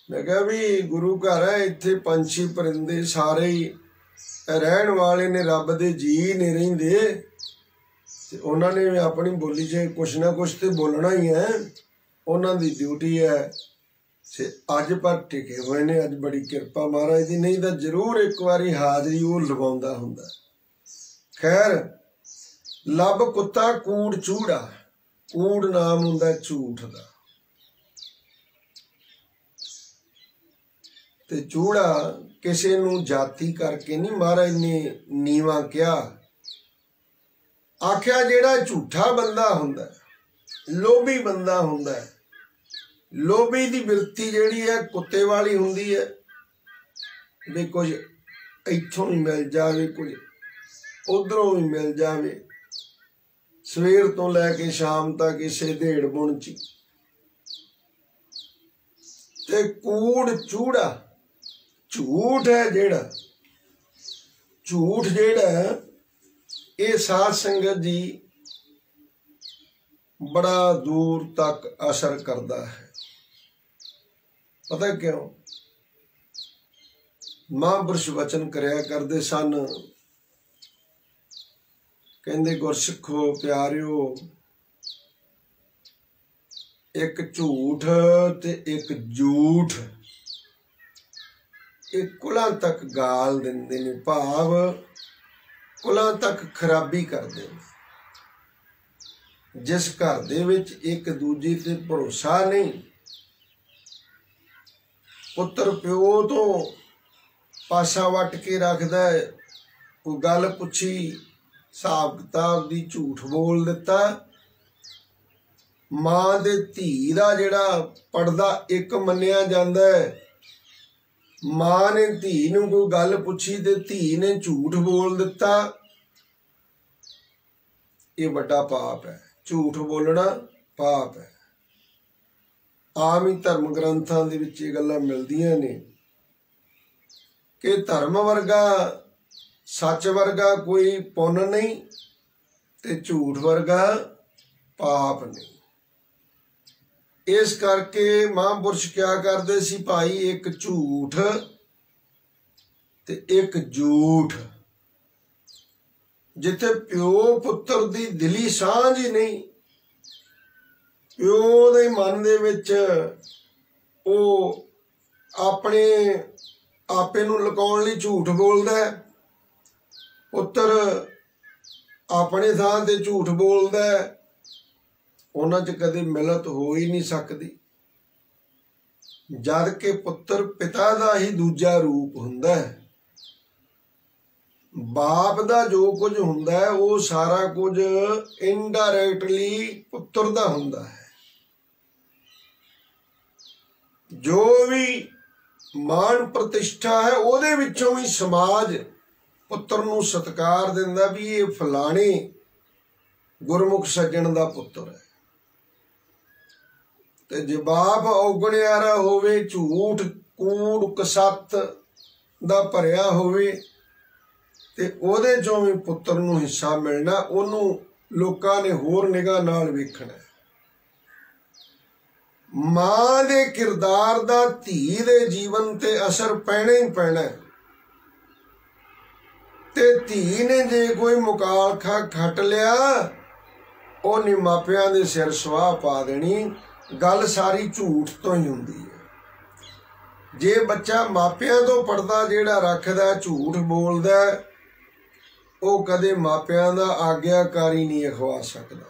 मैं कहा भी गुरु घर है, इत्थे पंछी परिंदे सारे ही रहन वाले ने, रब दे जी नहीं रहिंदे, उन्होंने भी अपनी बोली च कुछ ना कुछ तो बोलना ही है, उन्हों की ड्यूटी है। अज पर टिके हुए ने, अज बड़ी किरपा महाराज दी, नहीं तो जरूर एक बारी हाजरी वो लवाउंदा हुंदा। खैर लब कुत्ता कूड़ चूड़ा, कूड़ नाम हुंदा झूठ दा, ते चूड़ा किसी नूं जाति करके नहीं महाराज ने नीवा किया। आख्या जेड़ा झूठा बंदा हुंदा, लोभी बंदा हुंदा, लोभी दी बिरती जिहड़ी है कुत्ते वाली हुंदी है भी कुछ इत्थों भी मिल जावे, कुछ उधरों भी मिल जावे, सवेर तो लैके शाम तक इसे धेड़ बुण च। ते कूड़ चूड़ा, झूठ है जेड़ा, झूठ जेड़ा ये साध संगत जी बड़ा दूर तक असर करता है। पता क्यों? महापुरुष वचन करया करते सन, कहंदे गुरसिखो प्यारिओ, एक झूठ ते एक झूठ एक कुलां तक गाल दिंदे ने, भाव कुलां तक खराबी करदे ने। जिस घर दे विच एक दूजे ते भरोसा नहीं, पुत्र प्यो तो पासा वट के रखदा है, कोई गल पुछी हिसाब किताब दी झूठ बोल दिता, मां दे धी दा जिहड़ा पड़दा एक मन्निया जांदा है, मां ने धी नूं कोई गल पुछी ते धी ने झूठ बोल दिता, ये बड़ा पाप है। झूठ बोलना पाप है। आम ही धर्म ग्रंथां दे विच ये गल्लां मिलदियां ने कि धर्म वर्गा सच वर्गा कोई पुन नहीं ते झूठ वर्गा पाप नहीं। इस करके महापुरुष क्या करते सी भाई, एक झूठ ते एक झूठ। जिथे प्यो पुत्र दी दिली सांझ ही नहीं, प्यो दे मन दे विच ओ अपने आपे नूं लुकाउण लई झूठ बोलदा है, पुत्र अपने थां ते झूठ बोलदा है, उन्हां च कदे मिलत हो ही नहीं सकदी। जद के पुत्र पिता दा ही दूजा रूप हुंदा है। बाप दा जो कुछ हुंदा है वो सारा कुछ इनडायरैक्टली पुत्र दा हुंदा है। जो भी मान प्रतिष्ठा है ओदे विचों ही समाज पुत्र नूं सत्कार दिंदा भी ये फलाणे गुरमुख सज्जण दा पुत्र है। ते जे बाप औगणियारा होवे, झूठ कूड़ कसत दा भरिया होवे ते ओदे चों भी पुत्र नूं हिस्सा मिलना, ओनूं लोकां ने होर निगाह नाल वेखना। मां दे किरदार दा धी दे जीवन ते असर पैना ही पैना। ते धी ने जे कोई मुकालखा खट लिया, ओने मापियां दे सिर सुआह पा देनी। गल सारी झूठ तो ही हुंदी है। जे बच्चा मापियां तो पर्दा जिहड़ा रखदा, झूठ बोलदा, वो कदे मापियां दा आग्याकारी नहीं अखवा सकदा।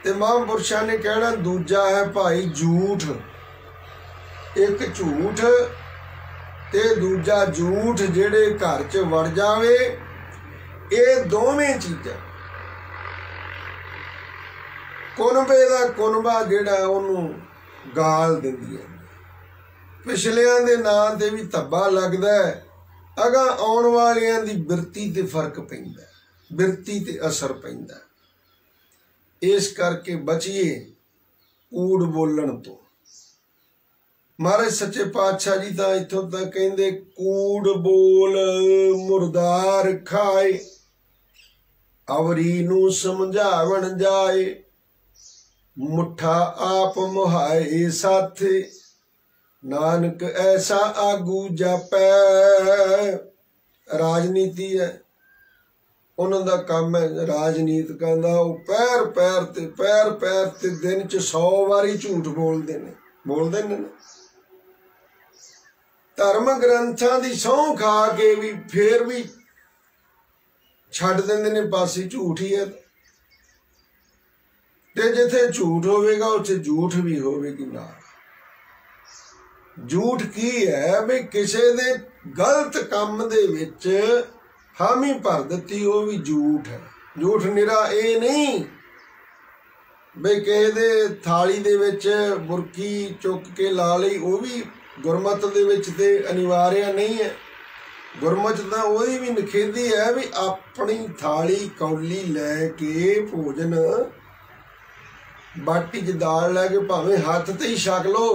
ते महापुरुषां ने कहना दूजा है भाई झूठ। एक झूठ ते दूजा झूठ जिहड़े घर च वड़ जावे, ये दोवें चीज़ां कुनबे दा कुनबा जिहड़ा उहनूं गाल दिंदियां। पिछलियां दे नां ते भी धब्बा लगदा है, अगा आउण वालियां दी बिरती ते फर्क पैंदा, बिरती ते असर पैंदा। इस करके बचिए कूड़ बोलण तो। महाराज सच्चे पातशाह जी तां इत्थों तक कहंदे, कूड़ बोल मुर्दार खाए, अवरी नूं समझावण जाए, मुठा आप मुहाए साथे, नानक ऐसा आगू जापै। राजनीति है, उन्हां दा काम है राजनीतिकां दा, पैर पैर ते दिन च 100 वारी झूठ बोलते ने। धर्म ग्रंथां दी सौं खा के भी फिर भी छड्ड दिंदे ने पासे, झूठ ही है। ते जिथे झूठ होवेगा उत्थे झूठ भी होवेगी नाल। झूठ की है भी किसी दे गलत काम दे विच हामी भर दित्ती, वो भी झूठ है। झूठ निरा ये नहीं बई किसी दे थाली दे विच बुरकी चुक के ला लई, वो भी गुरमत दे विच ते अनिवार्य नहीं है। गुरमत तां ओहदी भी निखेधी है भी अपनी थाली कौली लैके भोजन बाटी च दाल लैके भावें हत्थ ते ही छक लो,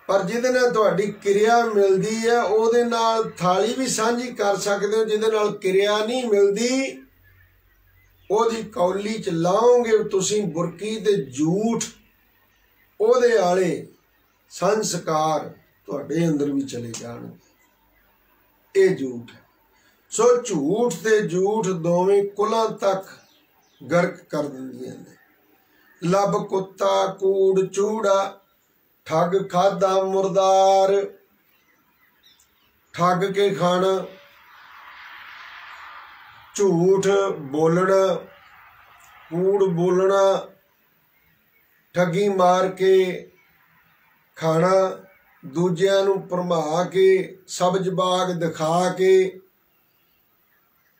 पर जिहदे नाल तुहाडी किरिया मिलदी है उहदे नाल थाली भी सांझी कर सकदे हो। जिहदे नाल किरिया नहीं मिलदी उहदी कौली च लाओगे तुसीं बुरकी ते झूठ, उहदे आले संस्कार तुहाडे अंदर भी चले जाणगे। ये झूठ है। सो झूठ ते झूठ दोवें कुलां तक गर्क कर दिंदियां ने। लब कुत्ता कूड़ चूड़ा, ठग खादा मुर्दार। ठग के खाना, झूठ बोलना, कूड़ बोलना, ठगी मार के खाना, दूजियां नूं भरमा के सब्ज बाग दिखा के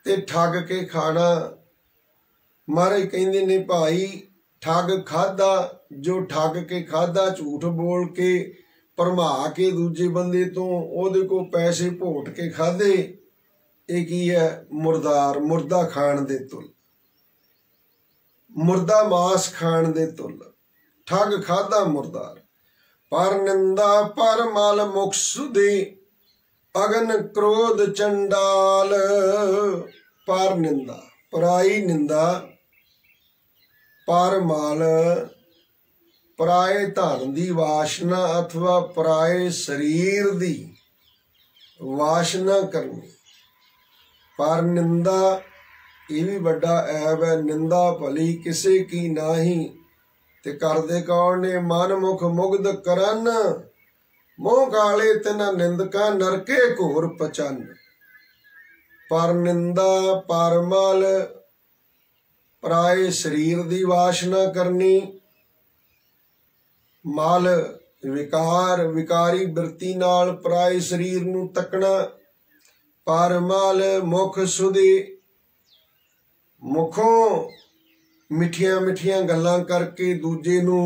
ते ठग के खाना। महाराज कहंदे ने भाई ठग खादा, जो ठग के खादा, झूठ बोल के भरमा के दूजे बंदे तो ओहदे को पैसे भोट के खादे, ये की है? मुर्दार, मुर्दा खाण दे तुल, मुर्दा मास खाण दे तुल। ठग खादा मुर्दार। पर निंदा पर मल मुख सुधी, अगन क्रोध चंडाल। पर निंदा, पराई निंदा, पर मल पराए धन दी वासना अथवा पराए शरीर दी वासना करनी। पर निंदा ये भी बड़ा ऐब है। निंदा भली किसे की नाही, ते करदे कौन ने? मन मुख मुग्ध करन, मोह काले तिना निंदका नरके घोर पचन। पर निंदा पर मल पराए शरीर दी वासना करनी। मल विकार, विकारी बिरती नाल पराए शरीर नूं तकना। पर मल मुख सुधी, मुखों मिठियां मिठियां गल्लां करके दूजे नूं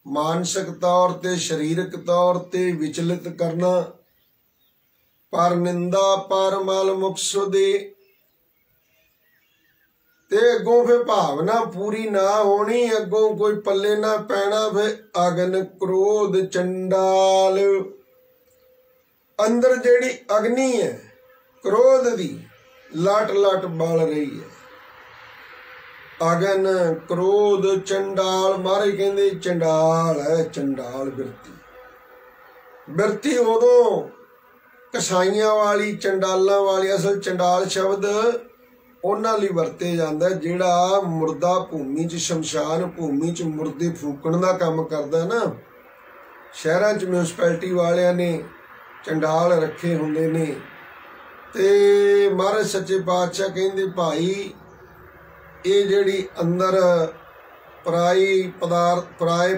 मानसिक तौर ते शरीरक तौर ते विचलित करना। पर निंदा पर मल मुख सुधी, ते अगों फिर भावना पूरी ना होनी, अगों कोई पल्ले ना पैना। फिर अगन क्रोध चंडाल, अंदर जेड़ी अग्नि है क्रोध दी लट लट बल रही है। अगन क्रोध चंडाल, मारे कहंदे चंडाल है, चंडाल बिरती। बिरती उदों कसाइयां वाली, चंडालां वाली। असल चंडाल शब्द उन्हां लई वरते जांदा जिहड़ा मुर्दा भूमि च, शमशान भूमि च मुर्दे फूकण दा काम करदा ना। शहरां च म्यूनसिपैलिटी वालियां ने चंडाल रखे हुंदे ने। ते महाराज सच्चे पातशाह कहंदे भाई ये जिहड़ी अंदर पराए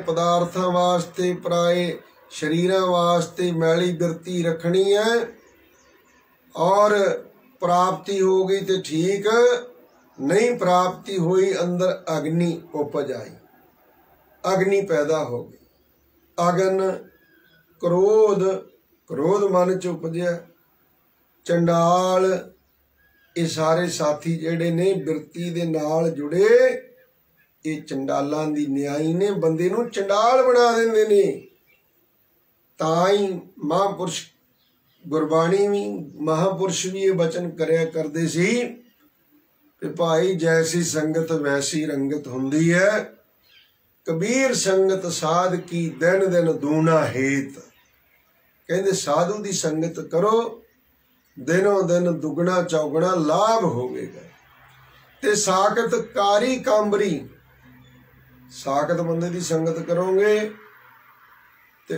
पदार्थां वास्ते, पराए शरीरां वास्ते मैली बिरती रखनी है, और प्राप्ति हो गई तो ठीक, नहीं प्राप्ति हुई अंदर अग्नि उपज आई, अग्नि पैदा हो गई। अगन क्रोध, क्रोध मन च उपजया। चंडाल, ये सारे साथी जेड़े ने बिरती दे नाल जुड़े, ये चंडालां दी न्याई ने, बंदे नूं चंडाल बना देंदे ने। ताई महापुरुष गुरबाणी भी, महापुरुष भी ये वचन करया करदे सी कि भाई जैसी संगत वैसी रंगत हुंदी है। कबीर संगत साध की दिन दिन दूना हेत। कहंदे साधु दी संगत करो, दिनों दिन दुगना चौगना लाभ होवेगा। ते साकत कारी कांबरी, साकत बंदे दी संगत करोगे ते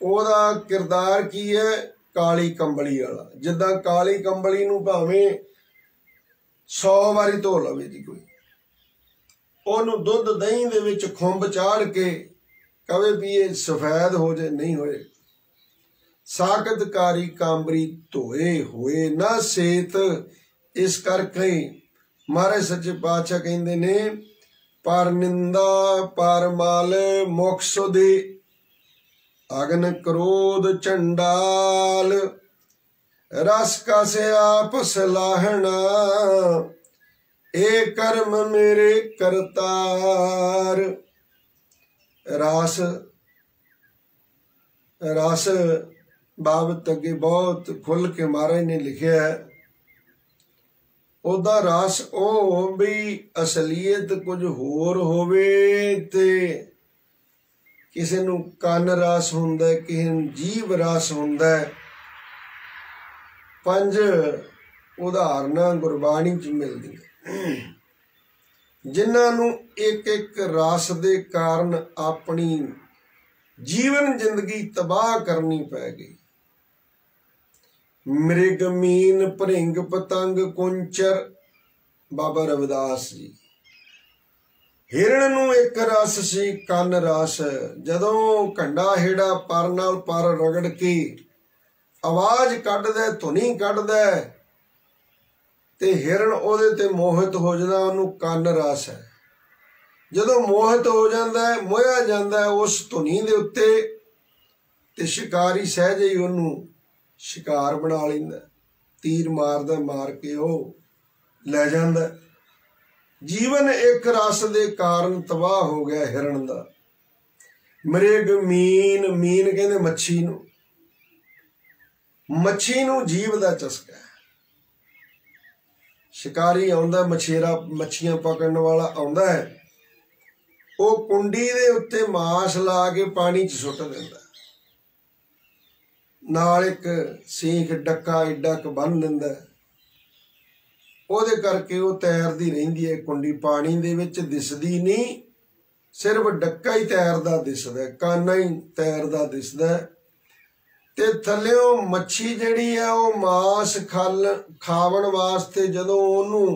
ओदा किरदार की है? काली कंबली वाला। जिद्दां काली कंबली नूं भावें 100 वारी धो लवे जी कोई, ओनूं दुध दही दे विच खुंब चाड़ के कवे भी ये सफेद हो जाए, नहीं होए। साकतकारी कांबरी धोए होए ना सेत। इस करके महाराज सच्चे पातशाह कहंदे ने पर निंदा पर मल मुख सुधी, अगन क्रोध चंडाल। रस का से आप सलाहना, ए कर्म मेरे करतार। रस रस बाबत अगे बहुत खुल के महाराज ने लिखिया है। ਉਹਦਾ रस ਉਹ भी असलीयत कुछ होर होवे ते किसी नूं कन रस हुंदा, किसी नूं जीभ रस हुंदा। 5 उदाहरणां गुरबाणी च मिलदियां जिन्हां नूं एक एक रस दे कारण अपनी जीवन जिंदगी तबाह करनी पै गई। मृग मीन भृंग पतंग कुंचर बाबा रविदास जी। हिरण नूं एक रस सी कन रस, जदों कंडा हेड़ा पर नाल पर रगड़ के आवाज कढदा, धुनी कढदा ते हिरण ओहदे ते मोहित हो जांदा, ओनूं कन रस है। जदों मोहित हो जांदा है, मोहिया जांदा है उस धुनी दे उत्ते ते शिकारी सहज ही ओनूं शिकार बना लैंदा, तीर मारदा, मार के ओह लै जांदा। जीवन एक रस दे कारण तबाह हो गया हिरण दा। मृग मीन, मीन कहंदे मच्छी नूं, मच्छी नूं जीव दा चस्का है। शिकारी आउंदा, मछेरा मच्छियां पकड़न वाला आउंदा है, ओह कुंडी दे उत्ते मास ला के पानी च सुੱਟ दिंदा, नाल एक सीख डक्का एडा क बन दिंदा, ਉਹਦੇ करके वो तैरदी रहिंदी है। कुंडी पानी दे विच दिसदी नहीं, सिर्फ डक्का ही तैरदा दिसदा, काना ही तैरदा दिसदा ते थल्लियों मच्छी जिहड़ी है वो मांस खावण वास्ते जदों ओनूं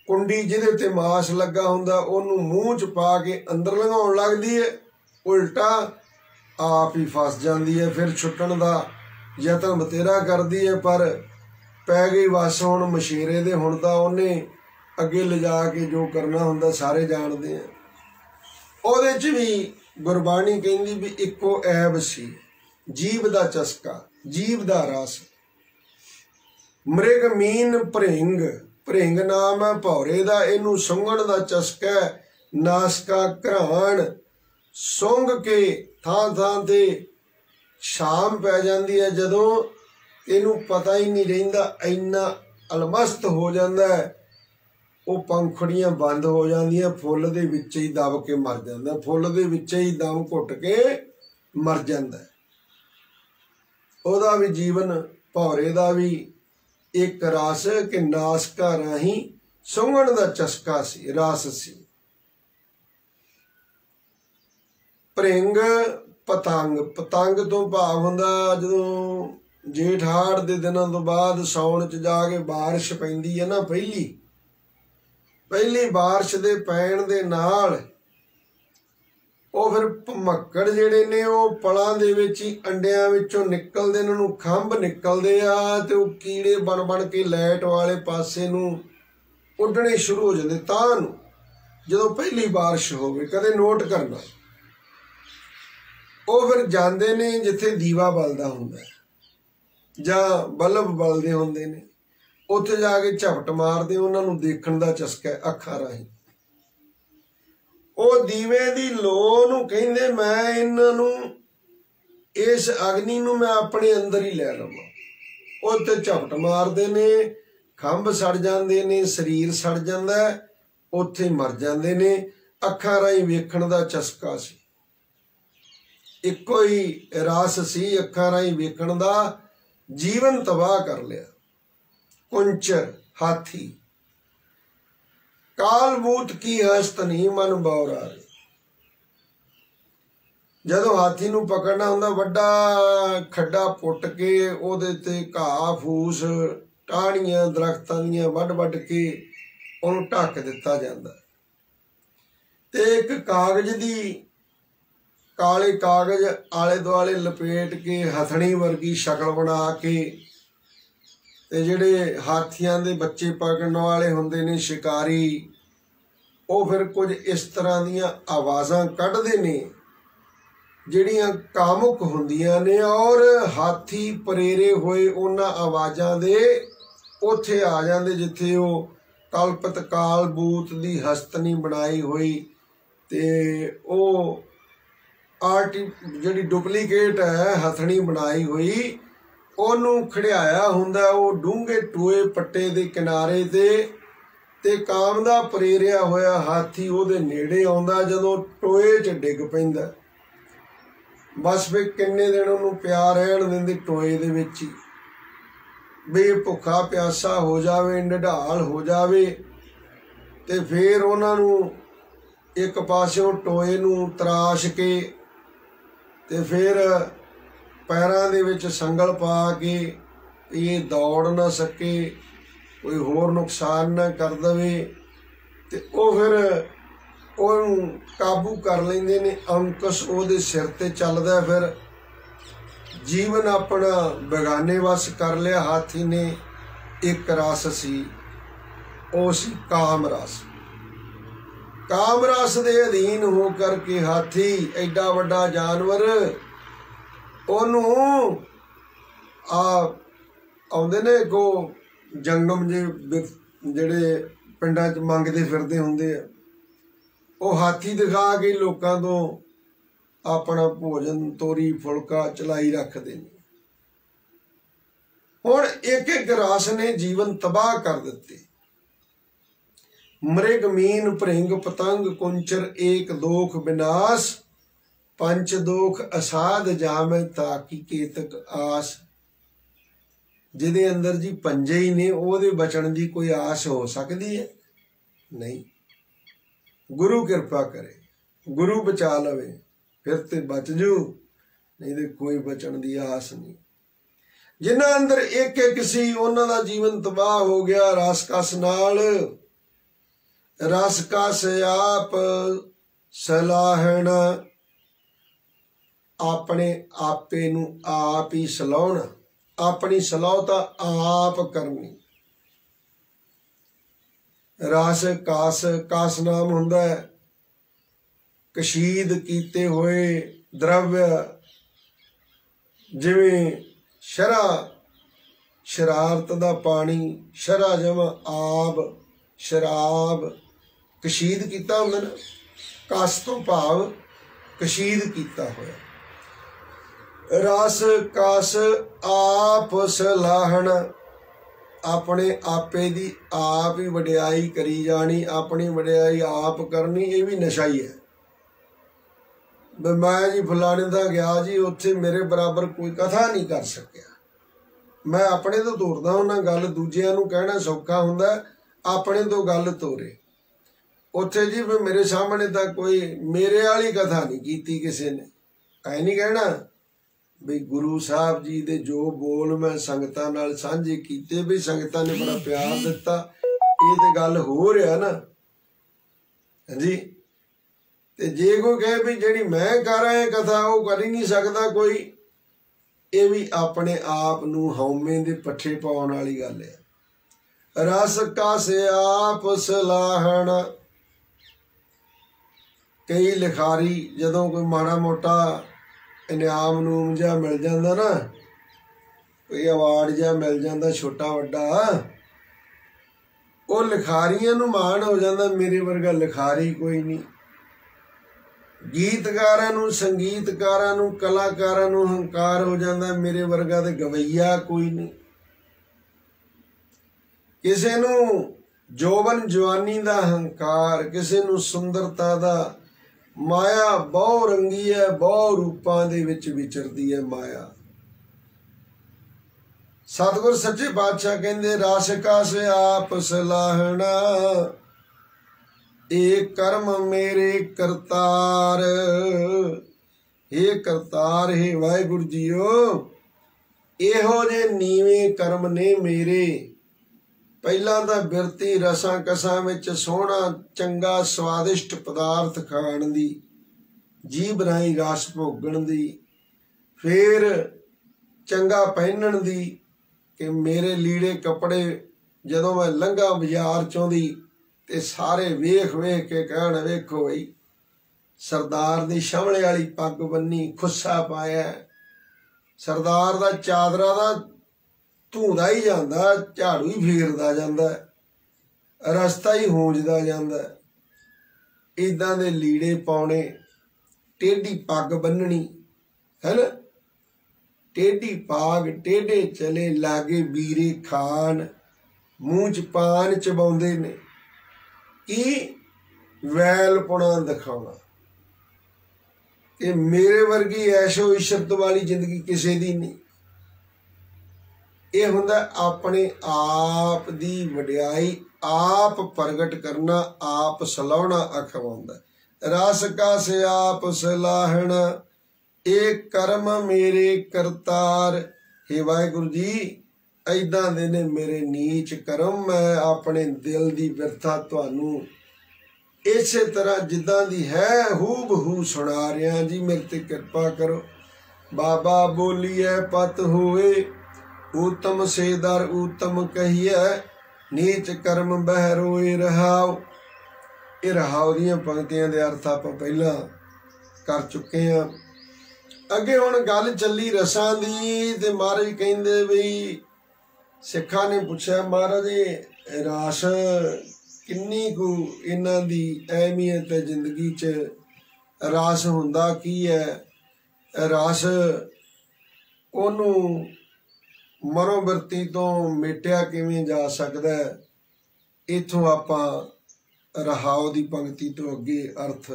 कुंडी जिहदे ते मांस लगा हुंदा ओनूं मूँह च पा के अंदर लंघाउण लगदी है, उल्टा आप ही फस जाती है। फिर छुट्टण का यतन बतेरा करती है, पर पै गई वस हुण मछेरे दे। हुण तां उहने अगे लिजा के जो करना हुंदा सारे जानते हैं। ਉਹਦੇ च भी गुरबाणी कहती भी इक्को ऐब सी, जीव दा चस्का, जीव दा रस। मृग मीन भृंग, भृंग नाम है भौरे दा, इनू सुंघण दा चस्का है। नासका घराण सुंघ के थां थां ते शाम पै जाती है, जदों इनू पता ही नहीं रहिंदा, इन्ना अलमस्त हो जाता है, वो पंखड़ियां बंद हो जांदियां, फुੱਲ दे विच ही दब के मर जांदा, फुੱਲ दे विच ही दम घुट के मर जांदा। ਉਹਦਾ भी जीवन भौरे दा भी एक रस कि नासका राही सुंघण दा चस्का सी, रस सी। भृंग पतंग, पतंग तो भाव हुंदा जदों जेठ हाड़ दे दिनां तो बाद सौण च जाके बारिश पैंदी है ना, पहली बारिश दे पैण दे नाल ਉਹ फिर भमक्कड़ ਜਿਹੜੇ ने ਉਹ ਪਲਾਂ ਦੇ ਵਿੱਚ ਹੀ ਅੰਡਿਆਂ ਵਿੱਚੋਂ ਨਿਕਲਦੇ, ਇਹਨਾਂ ਨੂੰ ਖੰਭ ਨਿਕਲਦੇ ਆ ਤੇ ਉਹ ਕੀੜੇ ਬਣ ਕੇ ਲਾਈਟ ਵਾਲੇ ਪਾਸੇ ਨੂੰ ਉੱਡਣੇ ਸ਼ੁਰੂ ਹੋ ਜਾਂਦੇ। ਤਾਂ ਨੂੰ ਜਦੋਂ ਪਹਿਲੀ ਬਾਰਿਸ਼ ਹੋਵੇ, ਕਦੇ ਨੋਟ ਕਰਨਾ, ਉਹ ਫਿਰ ਜਾਂਦੇ ਨੇ ਜਿੱਥੇ ਦੀਵਾ ਬਲਦਾ ਹੁੰਦਾ ਜਾਂ ਬਲਬ ਬਲਦੇ ਹੁੰਦੇ ਨੇ, ਉੱਥੇ ਜਾ ਕੇ ਝਪਟ ਮਾਰਦੇ, ਉਹਨਾਂ ਨੂੰ ਦੇਖਣ ਦਾ ਚਸਕਾ ਅੱਖਾਂ ਰਾਹੀਂ। ਉਹ ਦੀਵੇ ਦੀ ਲੋ ਨੂੰ ਕਹਿੰਦੇ ਮੈਂ ਇਹਨਾਂ ਨੂੰ, ਇਸ ਅਗਨੀ ਨੂੰ मैं अपने अंदर ही लै लवां। उत्ते झपट मारते ने, खंभ सड़ जाते ने, शरीर सड़ जाता है, उत्थे मर जाते ने। अखां राहीं वेखण दा चस्का सी, इक्को ही रस सी, अखां राहीं वेखण दा, जीवन तबाह कर लिया। कुंचर हाथी, कालबूत की हस्त नहीं मन बौर आ रही। जदों हाथी नूं पकड़ना हुंदा, वड्डा खड्डा पुट के ओहदे ते घाह फूस टाहणियां दरख्तां दीयां वड्ड के उहनूं ढक दिता जांदा ते एक कागज दी, काले कागज आले दुआले लपेट के हथनी वर्गी शक्ल बना के ते जिहड़े हाथियां दे बच्चे पकड़न वाले हुंदे ने शिकारी, वो फिर कुछ इस तरह दीयां आवाज़ां कढदे ने जिहड़ियां कामुक हुंदियां ने, और हाथी परेरे होए उन्हां आवाज़ां दे उत्थे आ जांदे जिथे वो कल्पित कालबूत दी हस्तनी बनाई हुई ते ओ ਜਿਹੜੀ ਡੁਪਲੀਕੇਟ ਹੈ ਹਥਣੀ ਬਣਾਈ ਹੋਈ ਉਹਨੂੰ ਖੜਿਆਇਆ ਹੁੰਦਾ ਉਹ ਡੂੰਘੇ ਟੋਏ ਪੱਟੇ ਦੇ ਕਿਨਾਰੇ ਤੇ ਕਾਮ ਦਾ ਪ੍ਰੇਰਿਆ ਹੋਇਆ ਹਾਥੀ ਉਹਦੇ ਨੇੜੇ ਆਉਂਦਾ ਜਦੋਂ ਟੋਏ 'ਚ ਡਿੱਗ ਪੈਂਦਾ। ਬਸ ਫਿਰ ਕਿੰਨੇ ਦਿਨ ਉਹਨੂੰ ਪਿਆ ਰਹਿਣ ਦਿੰਦੇ ਟੋਏ ਦੇ ਵਿੱਚ ਹੀ, ਵੀ ਭੁੱਖਾ ਪਿਆਸਾ ਹੋ ਜਾਵੇ, ਨਿਢਾਲ ਹੋ ਜਾਵੇ। ਤੇ ਫਿਰ ਉਹਨਾਂ ਨੂੰ ਇੱਕ ਪਾਸਿਓਂ ਟੋਏ ਨੂੰ ਤਰਾਸ਼ ਕੇ ਤੇ ਫਿਰ ਪੈਰਾਂ ਦੇ ਵਿੱਚ ਸੰਗਲ ਪਾ ਕੇ ਇਹ ਦੌੜ ਨਾ ਸਕੇ, ਕੋਈ ਹੋਰ ਨੁਕਸਾਨ ਨਾ ਕਰ ਦੇਵੇ, ਤੇ ਉਹ ਫਿਰ ਉਹਨੂੰ ਕਾਬੂ ਕਰ ਲੈਂਦੇ ਨੇ। ਅੰਕੁਸ਼ ਉਹਦੇ ਸਿਰ ਤੇ ਚੱਲਦਾ। ਫਿਰ ਜੀਵਨ ਆਪਣਾ ਬੇਗਾਨੇ ਵੱਸ ਕਰ ਲਿਆ ਹਾਥੀ ਨੇ। ਇੱਕ ਰਸ ਸੀ, ਉਹ ਸੀ ਕਾਮ ਰਸ। ਕਾਮ ਰਸ ਦੇ ਅਧੀਨ ਹੋ ਕਰਕੇ ਹਾਥੀ ਐਡਾ ਵੱਡਾ ਜਾਨਵਰ ਉਹਨੂੰ ਆਉਂਦੇ ਨੇ ਕੋ ਜੰਗਮ ਜਿਹੜੇ ਪਿੰਡਾਂ 'ਚ ਮੰਗਦੇ ਫਿਰਦੇ ਹੁੰਦੇ ਆ, ਉਹ ਹਾਥੀ ਦਿਖਾ ਕੇ ਲੋਕਾਂ ਤੋਂ ਆਪਣਾ ਭੋਜਨ ਤੋਰੀ ਫੁਲਕਾ ਚਲਾਈ ਰੱਖਦੇ ਨੇ। ਹੁਣ ਇੱਕ ਇੱਕ ਰਸ ਨੇ ਜੀਵਨ ਤਬਾਹ ਕਰ ਦਿੱਤੇ। ਮ੍ਰਿਗ ਮੀਨ ਭ੍ਰਿੰਗ ਪਤੰਗ ਕੁੰਚਰ ਏਕ ਦੋਖ ਵਿਨਾਸ਼, ਪੰਚ ਦੋਖ ਅਸਾਧ ਜਾਮੈ ਤਾਕੀ ਕੇਤਕ ਆਸ। ਜਿਹਦੇ ਅੰਦਰ ਜੀ ਪੰਜੇ ਹੀ ਨੇ ਉਹਦੇ ਬਚਣ ਦੀ ਕੋਈ ਆਸ ਹੋ ਸਕਦੀ ਹੈ? ਨਹੀਂ। ਗੁਰੂ ਕਿਰਪਾ ਕਰੇ, ਗੁਰੂ ਬਚਾ ਲਵੇ, ਫਿਰ ਤੇ ਬਚ ਜੂ, ਨਹੀਂ ਤੇ ਕੋਈ ਬਚਣ ਦੀ ਆਸ ਨਹੀਂ। ਜਿਨ੍ਹਾਂ ਅੰਦਰ ਇੱਕ ਇੱਕ ਸੀ ਉਹਨਾਂ ਦਾ ਜੀਵਨ ਤਬਾਹ ਹੋ ਗਿਆ ਰਸ ਕਸ ਨਾਲ। ਰਸ ਕਸ ਆਪ ਸਲਾਹਣ, ਆਪਣੇ ਆਪੇ ਨੂੰ ਆਪ ਹੀ ਸਲਾਹੁਣਾ, ਆਪਣੀ ਸਲਾਹਤਾ ਆਪ ਕਰਨੀ। ਰਸ ਕਾਸ, ਕਾਸ ਨਾਮ ਹੁੰਦਾ ਹੈ ਕਸ਼ੀਦ ਕੀਤੇ ਹੋਏ ਦਰਵਯ, ਜਿਵੇਂ ਸ਼ਰਾਰਤ ਦਾ ਪਾਣੀ, ਸ਼ਰਾ ਜਮਾ ਆਬ, ਸ਼ਰਾਬ ਕਸ਼ੀਦ ਕੀਤਾ ਹੁੰਦਾ ਨਾ। ਕਸ ਤੋਂ ਭਾਵ ਕਸ਼ੀਦ ਕੀਤਾ ਹੋਇਆ। ਰਸ ਕਸ ਆਪ ਸਲਾਹਣ, ਆਪਣੇ ਆਪੇ ਦੀ ਆਪ ਹੀ ਵਡਿਆਈ ਕਰੀ ਜਾਣੀ, ਆਪਣੀ ਵਡਿਆਈ ਆਪ ਕਰਨੀ। ਇਹ ਵੀ ਨਸ਼ਾ ਹੀ ਹੈ। ਮੈਂ ਜੀ ਫਲਾਣੇ ਦਾ ਗਿਆ ਜੀ, ਉੱਥੇ ਮੇਰੇ ਬਰਾਬਰ ਕੋਈ ਕਥਾ ਨਹੀਂ ਕਰ ਸਕਿਆ। ਮੈਂ ਆਪਣੇ ਤੋਂ ਤੋਰਦਾ ਹੁੰਦਾ ਗੱਲ, ਦੂਜਿਆਂ ਨੂੰ ਕਹਿਣਾ ਸੌਖਾ ਹੁੰਦਾ, ਆਪਣੇ ਤੋਂ ਗੱਲ ਤੋਰੇ। ਉੱਥੇ ਜੀ ਫਿਰ ਮੇਰੇ ਸਾਹਮਣੇ ਤਾਂ ਕੋਈ ਮੇਰੇ ਵਾਲੀ ਕਥਾ ਨਹੀਂ ਕੀਤੀ ਕਿਸੇ ਨੇ। ਐ ਨਹੀਂ ਕਹਿਣਾ ਵੀ ਗੁਰੂ ਸਾਹਿਬ ਜੀ ਦੇ ਜੋ ਬੋਲ ਮੈਂ ਸੰਗਤਾਂ ਨਾਲ ਸਾਂਝੇ ਕੀਤੇ, ਵੀ ਸੰਗਤਾਂ ਨੇ ਬੜਾ ਪਿਆਰ ਦਿੱਤਾ, ਇਹ ਤੇ ਗੱਲ ਹੋ ਰਿਹਾ ਨਾ। ਹਾਂਜੀ। ਤੇ ਜੇ ਕੋਈ ਕਹੇ ਵੀ ਜਿਹੜੀ ਮੈਂ ਕਰ ਰਿਹਾ ਕਥਾ ਉਹ ਕਰ ਹੀ ਨਹੀਂ ਸਕਦਾ ਕੋਈ, ਇਹ ਵੀ ਆਪਣੇ ਆਪ ਨੂੰ ਹਉਮੈ ਦੇ ਪੱਠੇ ਪਾਉਣ ਵਾਲੀ ਗੱਲ ਹੈ। ਰਸ ਕਸ ਆਪ ਸਲਾਹਣ, ਕਈ ਲਿਖਾਰੀ ਜਦੋਂ ਕੋਈ ਮਾੜਾ ਮੋਟਾ ਇਨਾਮ ਨੂਮ ਜਿਹਾ ਮਿਲ ਜਾਂਦਾ ਨਾ, ਕੋਈ ਅਵਾਰਡ ਜਿਹਾ ਮਿਲ ਜਾਂਦਾ ਛੋਟਾ ਵੱਡਾ, ਉਹ ਲਿਖਾਰੀਆਂ ਨੂੰ ਮਾਣ ਹੋ ਜਾਂਦਾ, ਮੇਰੇ ਵਰਗਾ ਲਿਖਾਰੀ ਕੋਈ ਨਹੀਂ। ਗੀਤਕਾਰਾਂ ਨੂੰ, ਸੰਗੀਤਕਾਰਾਂ ਨੂੰ, ਕਲਾਕਾਰਾਂ ਨੂੰ ਹੰਕਾਰ ਹੋ ਜਾਂਦਾ, ਮੇਰੇ ਵਰਗਾ ਤੇ ਗਵਈਆ ਕੋਈ ਨਹੀਂ। ਕਿਸੇ ਨੂੰ ਜੋਬਨ ਜਵਾਨੀ ਦਾ ਹੰਕਾਰ, ਕਿਸੇ ਨੂੰ ਸੁੰਦਰਤਾ ਦਾ। ਮਾਇਆ ਬਹੁ ਰੰਗੀ ਹੈ, ਬਹੁ ਰੂਪਾਂ ਦੇ ਵਿੱਚ ਵਿਚਰਦੀ ਹੈ ਮਾਇਆ। ਸਤਿਗੁਰ ਸੱਚੇ ਪਾਤਸ਼ਾਹ ਕਹਿੰਦੇ ਰਸ ਕਸ ਆਪ ਸਲਾਹਣਾ, ਇਹ ਕਰਮ ਮੇਰੇ ਕਰਤਾਰ। ਇਹ ਕਰਤਾਰ ਹੈ ਵਾਹਿਗੁਰੂ ਜੀਓ, ਇਹੋ ਜਿਹੇ ਨੀਵੇਂ ਕਰਮ ਨੇ ਮੇਰੇ। ਪਹਿਲਾਂ ਤਾਂ ਬਿਰਤੀ ਰਸਾਂ ਕਸਾਂ ਵਿੱਚ ਸੋਹਣਾ ਚੰਗਾ ਸਵਾਦਿਸ਼ਟ ਪਦਾਰਥ ਖਾਣ ਦੀ, ਜੀਭ ਰਾਹੀਂ ਰਸ ਭੋਗਣ ਦੀ, ਫਿਰ ਚੰਗਾ ਪਹਿਨਣ ਦੀ, ਕਿ ਮੇਰੇ ਲੀੜੇ ਕੱਪੜੇ ਜਦੋਂ ਮੈਂ ਲੰਘਾਂ ਬਾਜ਼ਾਰ ਚੋਂ ਦੀ ਤੇ ਸਾਰੇ ਵੇਖ ਵੇਖ ਕੇ ਕਹਿਣ ਵੇਖੋ ਬਈ ਸਰਦਾਰ ਦੀ ਸ਼ਮਲੇ ਵਾਲੀ ਪੱਗ ਬੰਨੀ, ਖੁੱਸਾ ਪਾਇਆ, ਸਰਦਾਰ ਦਾ ਚਾਦਰਾ ਦਾ ਧੂੰਦਾ ਹੀ ਜਾਂਦਾ, ਝਾੜੂ ਹੀ ਫੇਰਦਾ ਜਾਂਦਾ, ਰਸਤਾ ਹੀ ਹੂੰਜਦਾ ਜਾਂਦਾ। ਇੱਦਾਂ ਦੇ ਲੀੜੇ ਪਾਉਣੇ टेढ़ी पग बन्ननी है ना, टेढ़ी पाग टेढ़े चले लागे बीरे खान, मूँह च पान चबाउंदे ने की वैलपुणा दिखाउणा। ये मेरे वर्गी ऐशो इशरत वाली जिंदगी किसी दी नहीं। ये हुंदा अपने आप दी वड्याई आप प्रगट करना, आप सलाहना अखवाउंदा। रस का से आप सलाहना, एक कर्म मेरे करतार। हे वाहिगुरु जी, ऐदां दे ने मेरे नीच कर्म, मैं अपने दिल दी बिरथा तुहानू इसे तरह जिद्दां दी है हूबहू सुना रहा जी। मेरे ते कृपा करो। बाबा बोलिए पत होए, उत्तम से दर उत्तम कहिए, नीच कर्म बह रोए रहाओ। ये रहाओ दियां पंक्तियां दे अर्थ आपां पहला कर चुके हैं। अगे हुण गल चली रसां दी, ते महाराज कहिंदे बई सिखां ने पुछया महाराज रस किन्नी कु इन्हां दी अहमियत है जिंदगी च, रस हुंदा की है, रस ओनू मनोवृत्ति तो मिटिया किवें जा सकदा है। इथों आपां रहाओ दी पंक्ति तो अगे अर्थ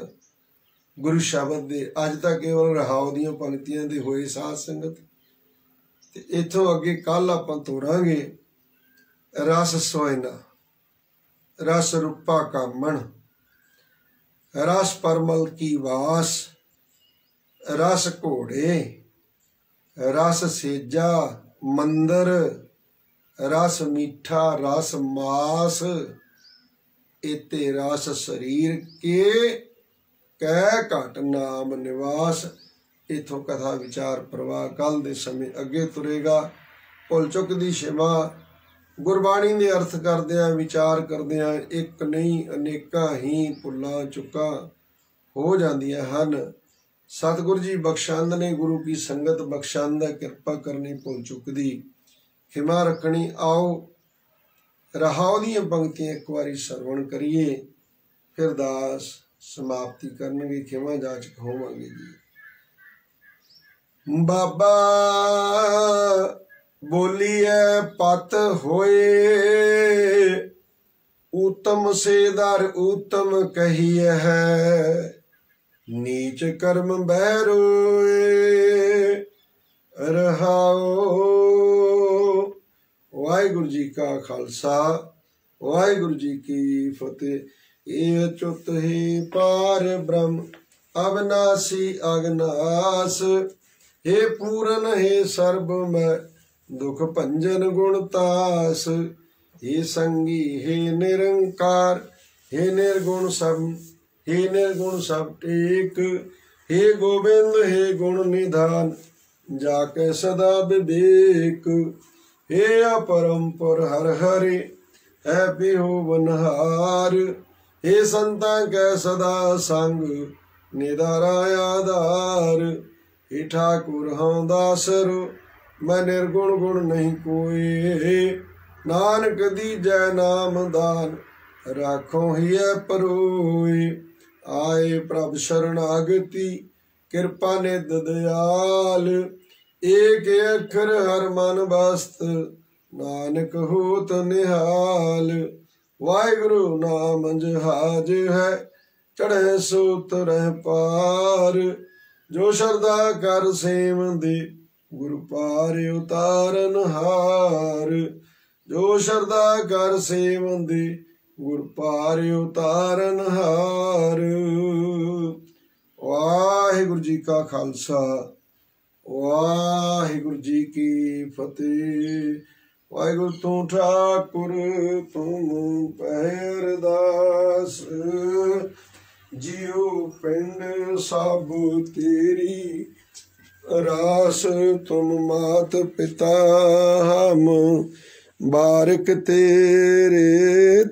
गुरु शब्द दे, अज तक केवल रहाओ दियां पंक्तियां दे होए साध संगत, ते इथों अगे कल आपां तोड़ांगे रस सोयना, रस रूपा कामण, रस परमल की वास, रस घोड़े, रस सेजा मंदर, रस मीठा रस मास, इते रस शरीर के कै घट नाम निवास। इथों कथा विचार प्रवाह कल दे समय अगे तुरेगा। भुल चुक दी क्षमा। गुरबाणी दे अर्थ करदियां विचार करदियां एक नहीं अनेका ही भुल्लां चुका हो जांदियां हन। सतगुरु जी बख्शंद ने, गुरु की संगत बख्शंद है, कृपा करनी भुल चुक दी खिमा रखनी। आओ रहाओ दियां पंक्तियां एक बारी सरवण करिए, फिर दास समाप्ति करनगे, खिमा जाचक होवांगे जी। बाबा बोलिए पत होए, उत्तम से दर उत्तम कहिए है, नीच कर्म बैरोए रहाओ। वाहिगुरु जी का खालसा, वाहिगुरु जी की फतेह। ये अच्युत ही पार ब्रह्म अविनाशी अगनास, हे पूरन हे सर्ब में दुख भंजन गुणतास, हे संगी हे निरंकार, हे निर्गुण सब, हे निर्गुण सब टेक, हे गोविंद हे गुण निधान, जाके सदा विवेक, हे अपरंपर हर हरे है पिहो बनहार, हे संता कै सदा संग निदारा आधार, हे ठाकुर हाँ दासरो मैं निर्गुण गुण नहीं कोई, नानक दीजै नाम दान राखो ही परोए। आए प्रभ शरणागति कृपा निध दयाल, एक अखर हर मन बस्त नानक होत निहाल। वाहिगुरु नाम जहाज है चढ़े सो तरह पार, जो श्रद्धा कर सेवंदे गुरु पार उतारन हार, जो श्रद्धा कर सेवंदे गुरु पार उतारन हार। वाहिगुरु जी का खालसा, वाहिगुरु जी की फतेह। वाहिगुरु तू ठाकुर तुम पैरदास, जियो पिंड सब तेरी रास, तुम मात पिता हम बारक तेरे।